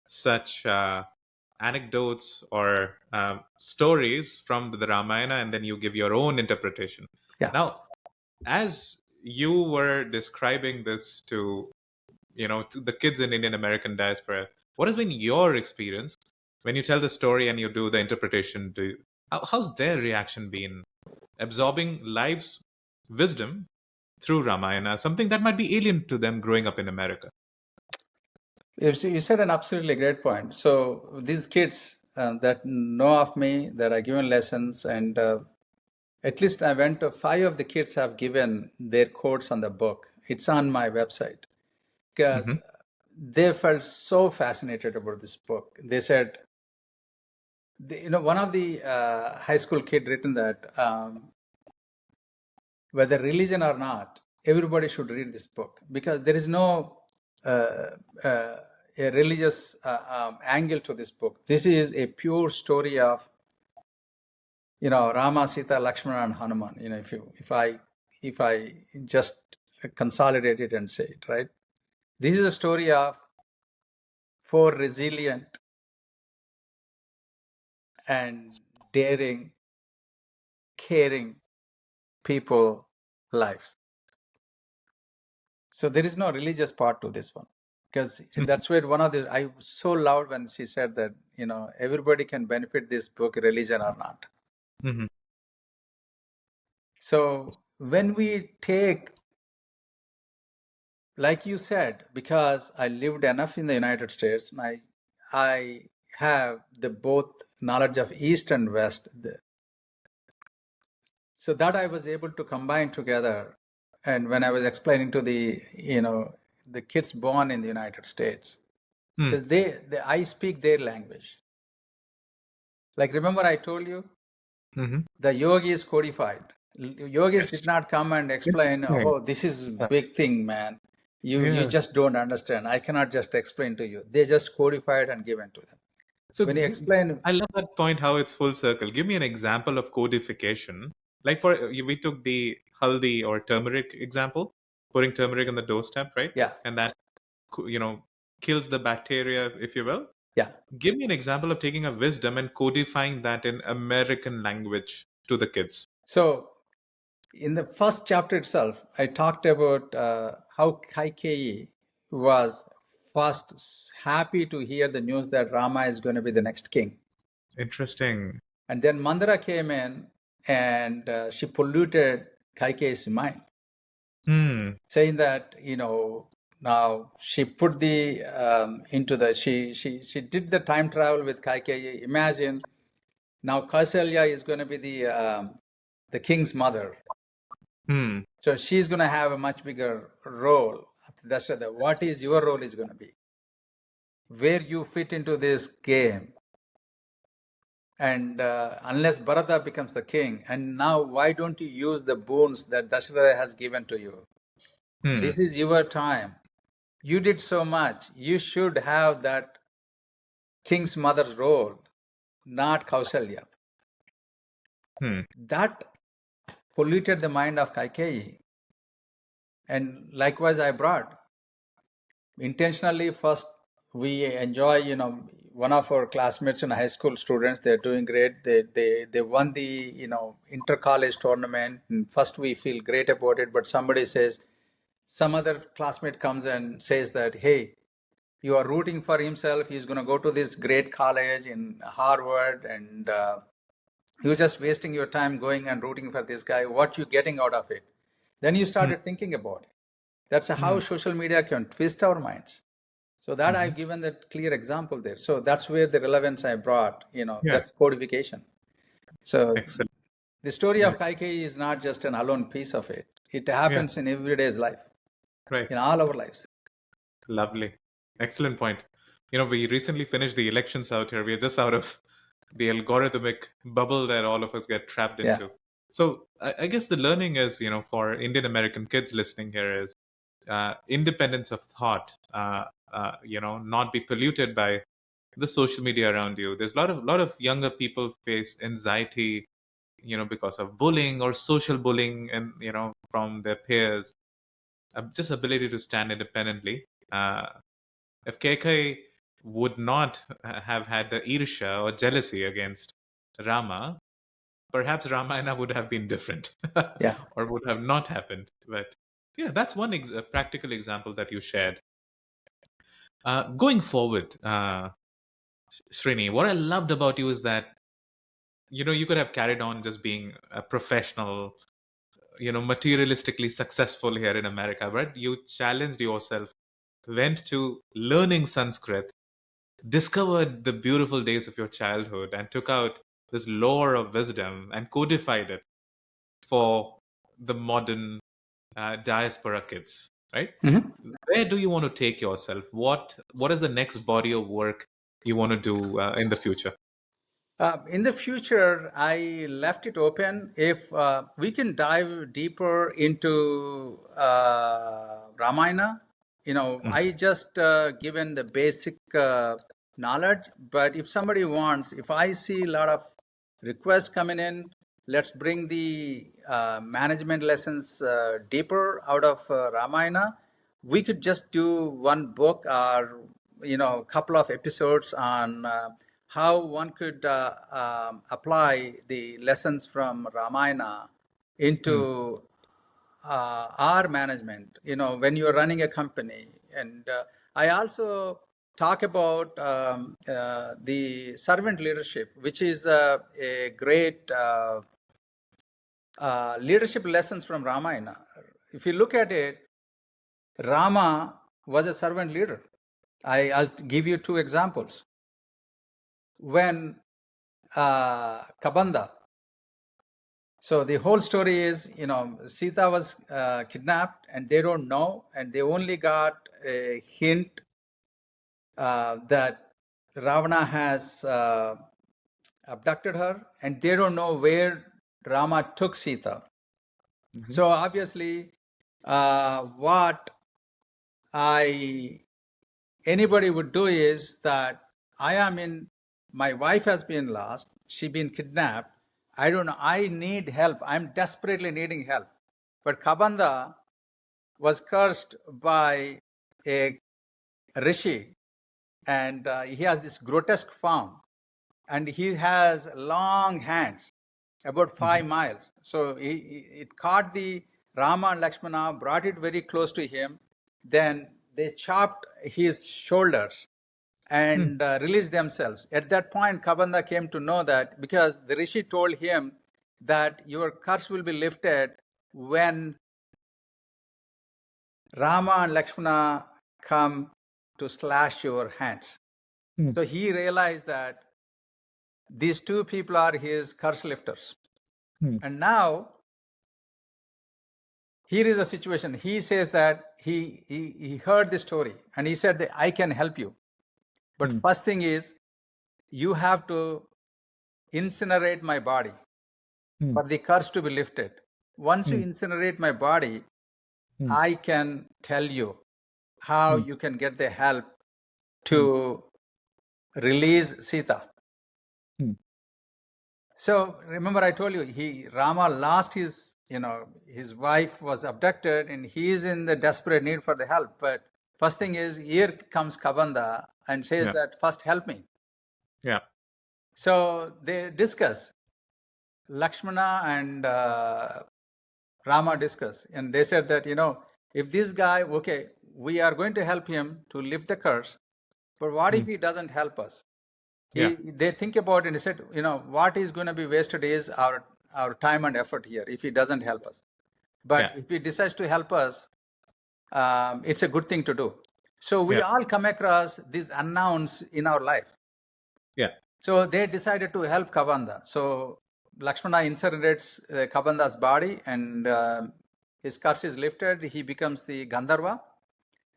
such anecdotes or stories from the Ramayana and then you give your own interpretation. Yeah. Now, as you were describing this to the kids in Indian American diaspora, what has been your experience when you tell the story and you do the interpretation? How's their reaction been, absorbing life's wisdom through Ramayana, something that might be alien to them growing up in America? You said an absolutely great point. So these kids that know of me, that are given lessons, and at least I went to 5 of the kids have given their quotes on the book. It's on my website because they felt so fascinated about this book. They said, one of the high school kid written that whether religion or not, everybody should read this book because there is no a religious angle to this book. This is a pure story of Rama, Sita, Lakshmana, and Hanuman. If I just consolidate it and say it, right, this is a story of 4 resilient and daring, caring people lives. So there is no religious part to this one, because that's where I was so loud when she said that everybody can benefit this book, religion or not. So when we take, like you said, because I lived enough in the United States, and I have the both knowledge of East and West, so that I was able to combine together. And when I was explaining to the kids born in the United States, because I speak their language. Like, remember I told you, the yogi is codified. Yogis did not come and explain, oh, this is a big thing, man. You just don't understand. I cannot just explain to you. They just codified and given to them. So When you explain, I love that point, how it's full circle. Give me an example of codification. Like we took the haldi or turmeric example, putting turmeric on the doorstep, right? Yeah. And that, kills the bacteria, if you will. Yeah. Give me an example of taking a wisdom and codifying that in American language to the kids. So in the first chapter itself, I talked about how Kaikeyi was first happy to hear the news that Rama is going to be the next king. Interesting. And then Mandara came in and she polluted Kaikeyi's mind, saying that, now she put the she did the time travel with Kaikeyi. Imagine now Kausalya is going to be the king's mother. So she's going to have a much bigger role. That's what is your role is going to be, where you fit into this game. And unless Bharata becomes the king, and now why don't you use the boons that Dasharatha has given to you? This is your time. You did so much. You should have that king's mother's role, not Kausalya. That polluted the mind of Kaikeyi. And likewise, I brought intentionally. First, we enjoy, one of our classmates in high school students, they're doing great. They won the, inter-college tournament. And first, we feel great about it. But somebody says, some other classmate comes and says that, hey, you are rooting for himself. He's going to go to this great college in Harvard. And You're just wasting your time going and rooting for this guy. What you getting out of it? Then you mm, started thinking about it. That's how mm, social media can twist our minds. So that mhm. I've given that clear example there. So that's where the relevance I brought, Yeah, that's codification. So excellent. the story Yeah, of Kaikeyi is not just an alone piece of it. It yeah, happens in everyday's life, right. in all our lives. Lovely. Excellent point. We recently finished the elections out here. We are just out of the algorithmic bubble that all of us get trapped Yeah. into. So I guess the learning is, for Indian American kids listening here is independence of thought. Not be polluted by the social media around you. There's a lot of younger people face anxiety, because of bullying or social bullying, and from their peers. Just ability to stand independently. If KK would not have had the irsha or jealousy against Rama, perhaps Ramayana would have been different Yeah. or would have not happened. But yeah, that's one practical example that you shared. Going forward, Srini, what I loved about you is that you could have carried on just being a professional, materialistically successful here in America, but you challenged yourself, went to learning Sanskrit, discovered the beautiful days of your childhood, and took out this lore of wisdom and codified it for the modern diaspora kids, right? Mhm. Where do you want to take yourself? What is the next body of work you want to do in the future? In the future, I left it open. If we can dive deeper into Ramayana, Mm, I just given the basic knowledge. But if somebody wants, if I see a lot of requests coming in, let's bring the management lessons deeper out of Ramayana. We could just do one book or a couple of episodes on how one could apply the lessons from Ramayana mm, into our management, when you're running a company. And I also talk about the servant leadership, which is a great leadership lessons from Ramayana. If you look at it, Rama was a servant leader. I'll give you two examples. When Kabanda, so the whole story is, Sita was kidnapped and they don't know, and they only got a hint that Ravana has abducted her, and they don't know where Rama took Sita. mhm, So obviously, what anybody would do is that my wife has been lost, she been kidnapped. I don't know, I need help. I'm desperately needing help. But Kabanda was cursed by a rishi, and he has this grotesque form, and he has long hands, about mhm, 5 miles. So it caught the Rama and Lakshmana, brought it very close to him. Then they chopped his shoulders mm, and released themselves. At that point, Kabanda came to know that, because the rishi told him that your curse will be lifted when Rama and Lakshmana come to slash your hands. mm, So he realized that these two people are his curse lifters. mm, And now, here is the situation. He says that he heard the story and he said that I can help you. But mm, first thing is, you have to incinerate my body mm, for the curse to be lifted. Once you mm, incinerate my body, mm, I can tell you how mm, you can get the help mm, to release Sita. mm, So remember, I told you Rama lost his wife was abducted, and he is in the desperate need for the help. But first thing is, here comes Kabanda and says yeah, that first help me. yeah, So they discuss. Lakshmana and Rama discuss, and they said that if this guy, okay, we are going to help him to lift the curse, but what if mm, he doesn't help us? They think about it and said, what is going to be wasted is our time and effort here if he doesn't help us. But if he decides to help us, it's a good thing to do. So we all come across these unknowns in our life. So they decided to help Kavanda. So Lakshmana incinerates Kavanda's body, and his curse is lifted. He becomes the Gandharva.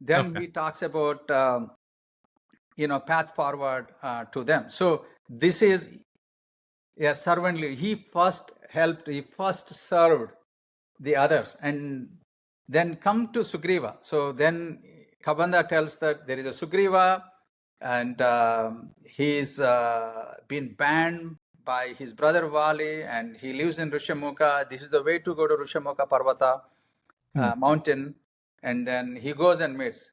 Then he talks about path forward to them. So this is a servantly. He first helped. He first served the others, and then come to Sugriva. So then Kavanda tells that there is a Sugriva, and he's been banned by his brother Vali, and he lives in Rishamukha. This is the way to go to Rishamukha Parvata mountain. And then he goes and meets.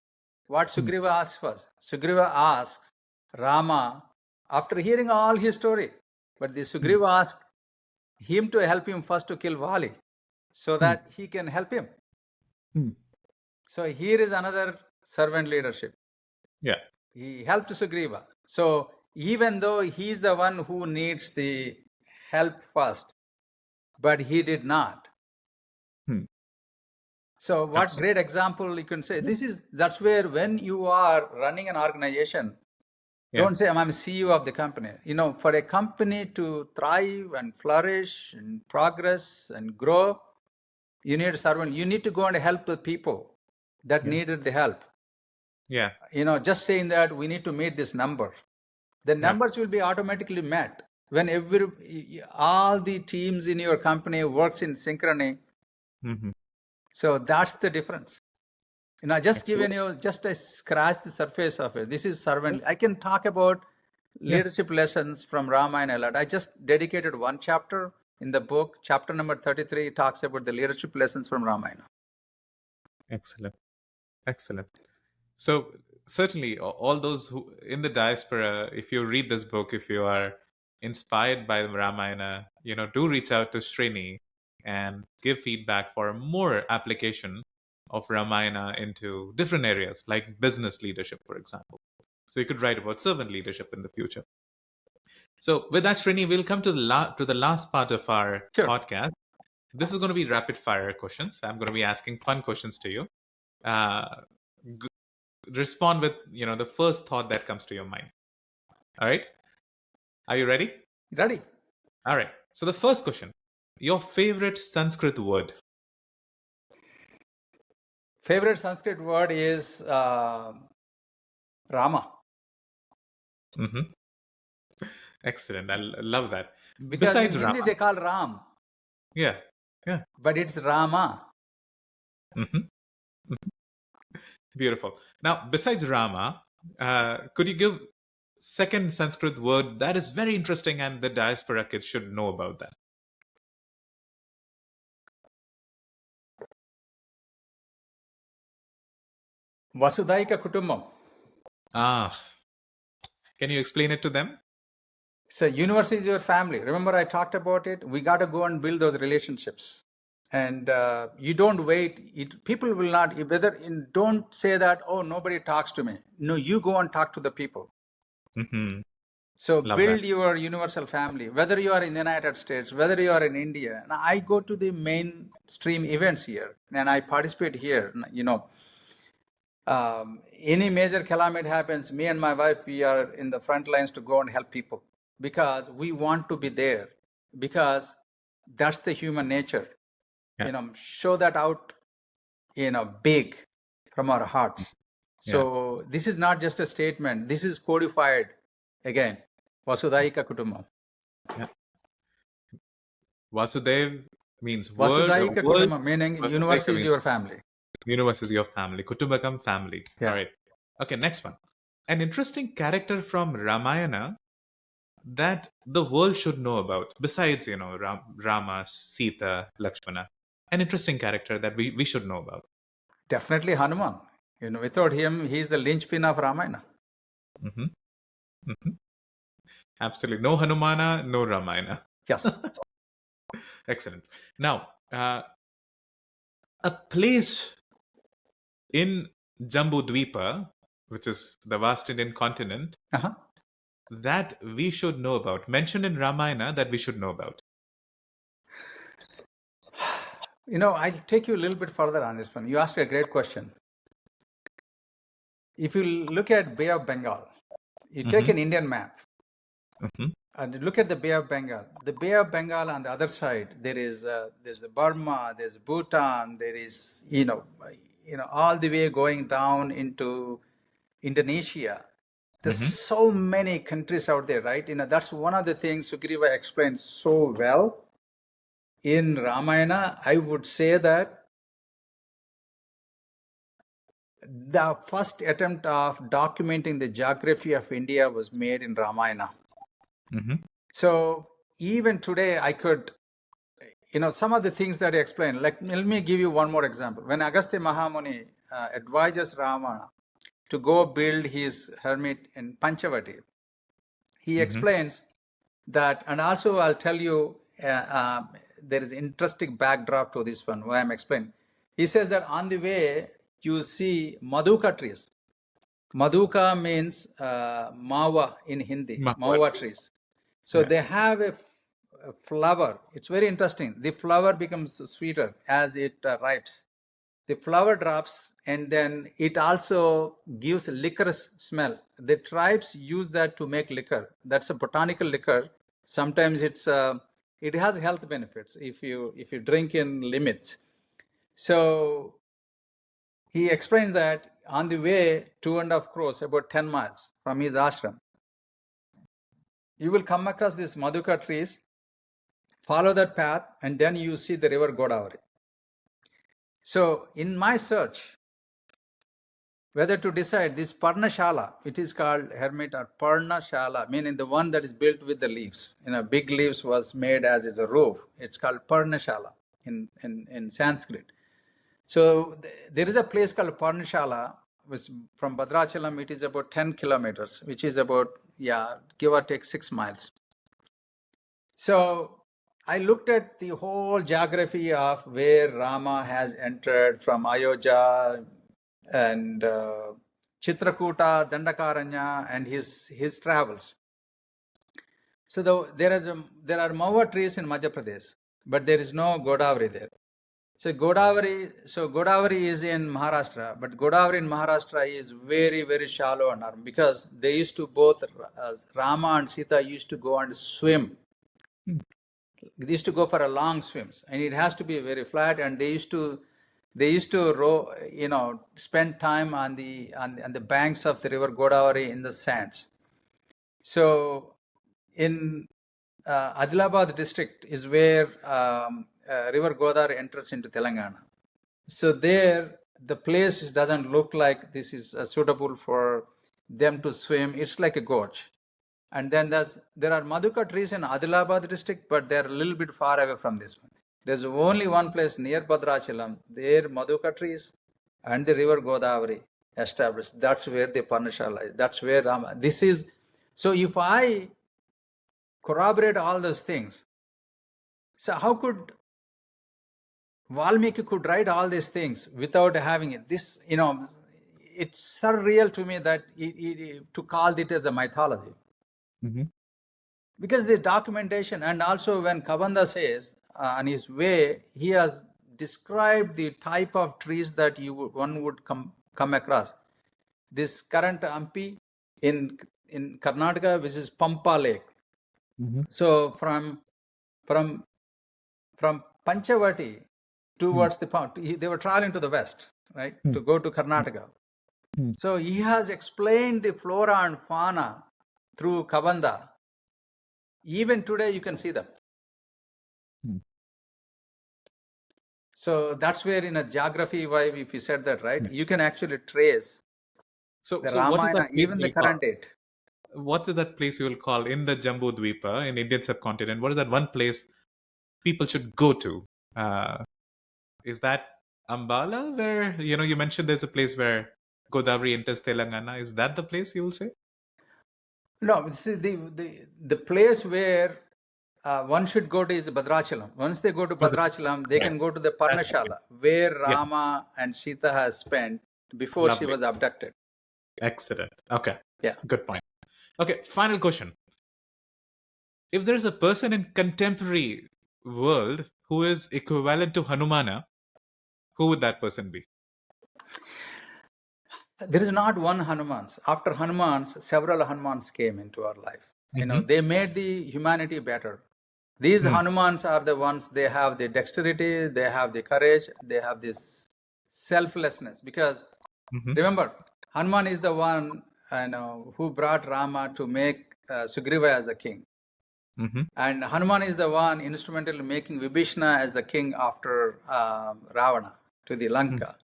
What Sugriva asks first? Sugriva asks Rama, after hearing all his story, but the Sugriva asks him to help him first to kill Vali, so that he can help him. So here is another servant leadership. He helped Sugriva. So even though he's the one who needs the help first, but he did not. So what great example you can say. That's where when you are running an organization, don't say I'm CEO of the company. For a company to thrive and flourish and progress and grow, you need a servant. You need to go and help the people that needed the help. Just saying that we need to meet this number. The numbers will be automatically met when all the teams in your company works in synchrony. So that's the difference. Just giving you just a scratch the surface of it. This is servant. I can talk about leadership lessons from Ramayana a lot. I just dedicated one chapter in the book. Chapter number 33 talks about the leadership lessons from Ramayana. Excellent. So certainly all those who in the diaspora, if you read this book, if you are inspired by Ramayana, do reach out to Srini and give feedback for more application of Ramayana into different areas like business leadership, for example. So you could write about servant leadership in the future. So with that, Srini, we'll come to the last part of our podcast. This is going to be rapid fire questions. I'm going to be asking fun questions to you. Respond with the first thought that comes to your mind. All right, are you ready? Ready. All right, so the first question, your favorite Sanskrit word? Favorite Sanskrit word is Rama. Excellent. I love that. Because besides in Hindi Rama, they call Ram. But it's Rama. Beautiful. Now, besides Rama, could you give second Sanskrit word that is very interesting and the diaspora kids should know about that? Vasudhaika Kutumbam. Can you explain it to them? So universe is your family. Remember I talked about it? We got to go and build those relationships. And you don't wait. People will not, don't say that, oh, nobody talks to me. No, you go and talk to the people. So Love build that. your universal family, whether you are in the United States, whether you are in India. And I go to the mainstream events here and I participate here. Any major calamity happens, me and my wife, we are in the front lines to go and help people because we want to be there, because that's the human nature. Show that out, big from our hearts. So this is not just a statement. This is codified again. Vasudhaika Kutumbam. Vasudev means Vasudhaika Kutumbam, meaning universe is your family. Universe is your family. Kutumbakam, family. All right. Okay, next one. An interesting character from Ramayana that the world should know about, besides, Rama, Sita, Lakshmana. An interesting character that we should know about. Definitely Hanuman. Without him, he's the linchpin of Ramayana. Absolutely. No Hanumana, no Ramayana. Yes. Excellent. Now, a place in Jambu Dvipa, which is the vast Indian continent, that we should know about, mentioned in Ramayana that we should know about? I'll take you a little bit further on this one. You asked a great question. If you look at Bay of Bengal, you take an Indian map and look at the Bay of Bengal. The Bay of Bengal on the other side, there's the Burma, there's Bhutan, there is all the way going down into Indonesia. There's so many countries out there, right? That's one of the things Sugriva explained so well in Ramayana. I would say that the first attempt of documenting the geography of India was made in Ramayana. So even today, I could, some of the things that I explained, like, let me give you one more example. When Agastya Mahamuni advises Rama to go build his hermit in Panchavati, he explains that, and also I'll tell you, there is interesting backdrop to this one, why I'm explaining. He says that on the way, you see Maduka trees. Maduka means mawa in Hindi, mawa trees. So they have a flower. It's very interesting. The flower becomes sweeter as it ripes. The flower drops, and then it also gives a licorice smell. The tribes use that to make liquor. That's a botanical liquor. Sometimes it has health benefits if you drink in limits. So he explains that on the way 2.5 crores, about 10 miles from his ashram, you will come across these Maduka trees, follow that path, and then you see the river Godavari. So in my search, whether to decide this Parnashala, it is called hermit or Parnashala, meaning the one that is built with the leaves. Big leaves was made as a roof. It's called Parnashala in Sanskrit. So there is a place called Parnashala, which from Bhadrachalam it is about 10 kilometers, which is about, give or take 6 miles. So I looked at the whole geography of where Rama has entered from Ayodhya and Chitrakuta, Dandakaranya, and his travels. So there are Mawa trees in Madhya Pradesh, but there is no Godavari there. So Godavari is in Maharashtra, but Godavari in Maharashtra is very, very shallow and narrow, because they used to both, Rama and Sita used to go and swim. They used to go for a long swims, and it has to be very flat, and they used to row, spend time on the banks of the river Godavari in the sands. So in Adilabad district is where river Godavari enters into Telangana. So there, the place doesn't look like this is suitable for them to swim. It's like a gorge. And then there are Maduka trees in Adilabad district, but they're a little bit far away from this one. There's only one place near Bhadrachalam, there Maduka trees and the river Godavari established. That's where the Parnashala is. That's where Rama. So if I corroborate all those things, so how could Valmiki could write all these things without having it? This, it's surreal to me that to call it as a mythology. Because the documentation, and also when Kabanda says on his way, he has described the type of trees that one would come across. This current Ampi in Karnataka, which is Pampa Lake. So from Panchavati towards they were traveling to the west, right, to go to Karnataka. So he has explained the flora and fauna through Kabanda. Even today, you can see them. So that's where, in a geography vibe, if you said that, right, you can actually trace the Ramayana, even the current date. What is that place you will call in the Jambu Dvipa in Indian subcontinent? What is that one place people should go to? Is that Ambala, where you mentioned there's a place where Godavari enters Telangana? Is that the place you will say? No, see, the place where one should go to is Bhadrachalam. Once they go to Bhadrachalam, they can go to the Parnashala, where Rama and Sita has spent before she was abducted. Excellent. Okay. Yeah. Good point. Okay, final question. If there's a person in contemporary world who is equivalent to Hanumana, who would that person be? There is not one Hanumans. After Hanumans, several Hanumans came into our life. Mm-hmm. They made the humanity better. These Hanumans are the ones, they have the dexterity, they have the courage, they have this selflessness. Because Mm-hmm. remember, Hanuman is the one who brought Rama to make Sugriva as the king. Mm-hmm. And Hanuman is the one instrumental in making Vibhishana as the king after Ravana to the Lanka.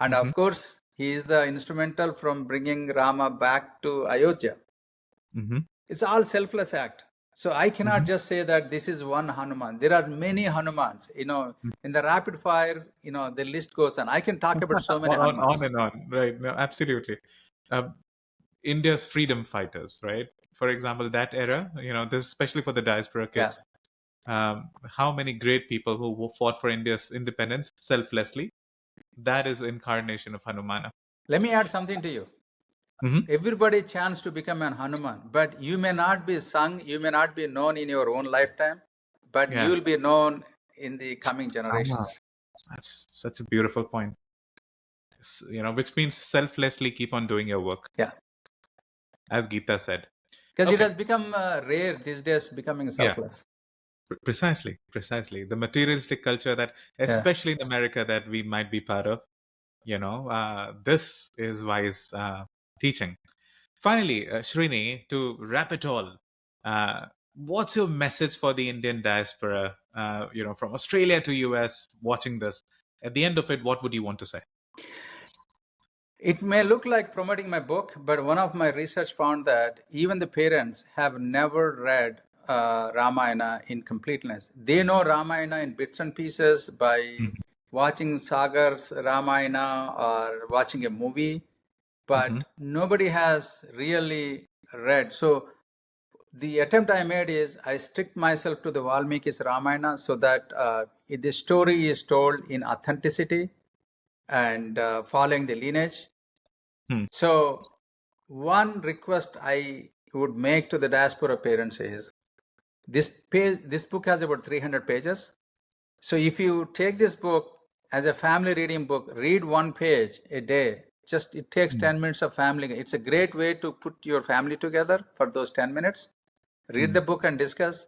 And Mm-hmm. of course, he is the instrumental from bringing Rama back to Ayodhya. Mm-hmm. It's all selfless act. So I cannot just say that this is one Hanuman. There are many Hanumans. In the rapid fire, the list goes on. I can talk about so many Hanumans. On and on. Right. No, absolutely. India's freedom fighters, right? For example, that era, this especially for the diaspora kids. How many great people who fought for India's independence selflessly. That is incarnation of Hanumana. Let me add something to you. Everybody chance to become an Hanuman, but you may not be sung, you may not be known in your own lifetime, but you will be known in the coming generations. That's such a beautiful point. Which means selflessly keep on doing your work. Yeah. As Gita said. Because it has become rare these days, becoming selfless. Precisely. The materialistic culture that, especially in America, that we might be part of, this is wise teaching. Finally, Srini, to wrap it all, what's your message for the Indian diaspora, from Australia to US watching this? At the end of it, what would you want to say? It may look like promoting my book, but one of my research found that even the parents have never read Ramayana in completeness. They know Ramayana in bits and pieces by watching Sagar's Ramayana or watching a movie, but nobody has really read. So the attempt I made is I strict myself to the Valmiki's Ramayana so that the story is told in authenticity and following the lineage. So one request I would make to the diaspora parents is this book has about 300 pages. So if you take this book as a family reading book, read one page a day. Just it takes 10 minutes of family. It's a great way to put your family together for those 10 minutes. Read the book and discuss.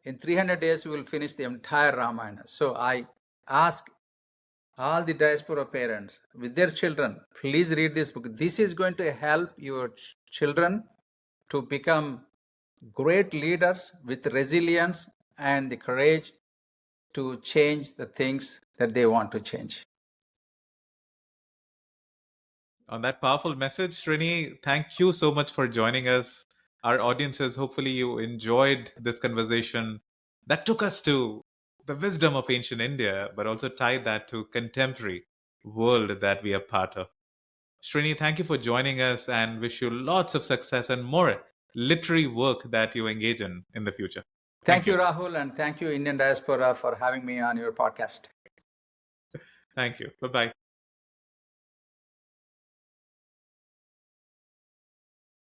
In 300 days, you will finish the entire Ramayana. So I ask all the diaspora parents with their children, please read this book. This is going to help your children to become great leaders with resilience and the courage to change the things that they want to change. On that powerful message, Srini, thank you so much for joining us. Our audiences, hopefully you enjoyed this conversation that took us to the wisdom of ancient India, but also tied that to contemporary world that we are part of. Srini, thank you for joining us and wish you lots of success and more literary work that you engage in the future. Thank you, Rahul, and thank you, Indian Diaspora, for having me on your podcast. Thank you. Bye-bye.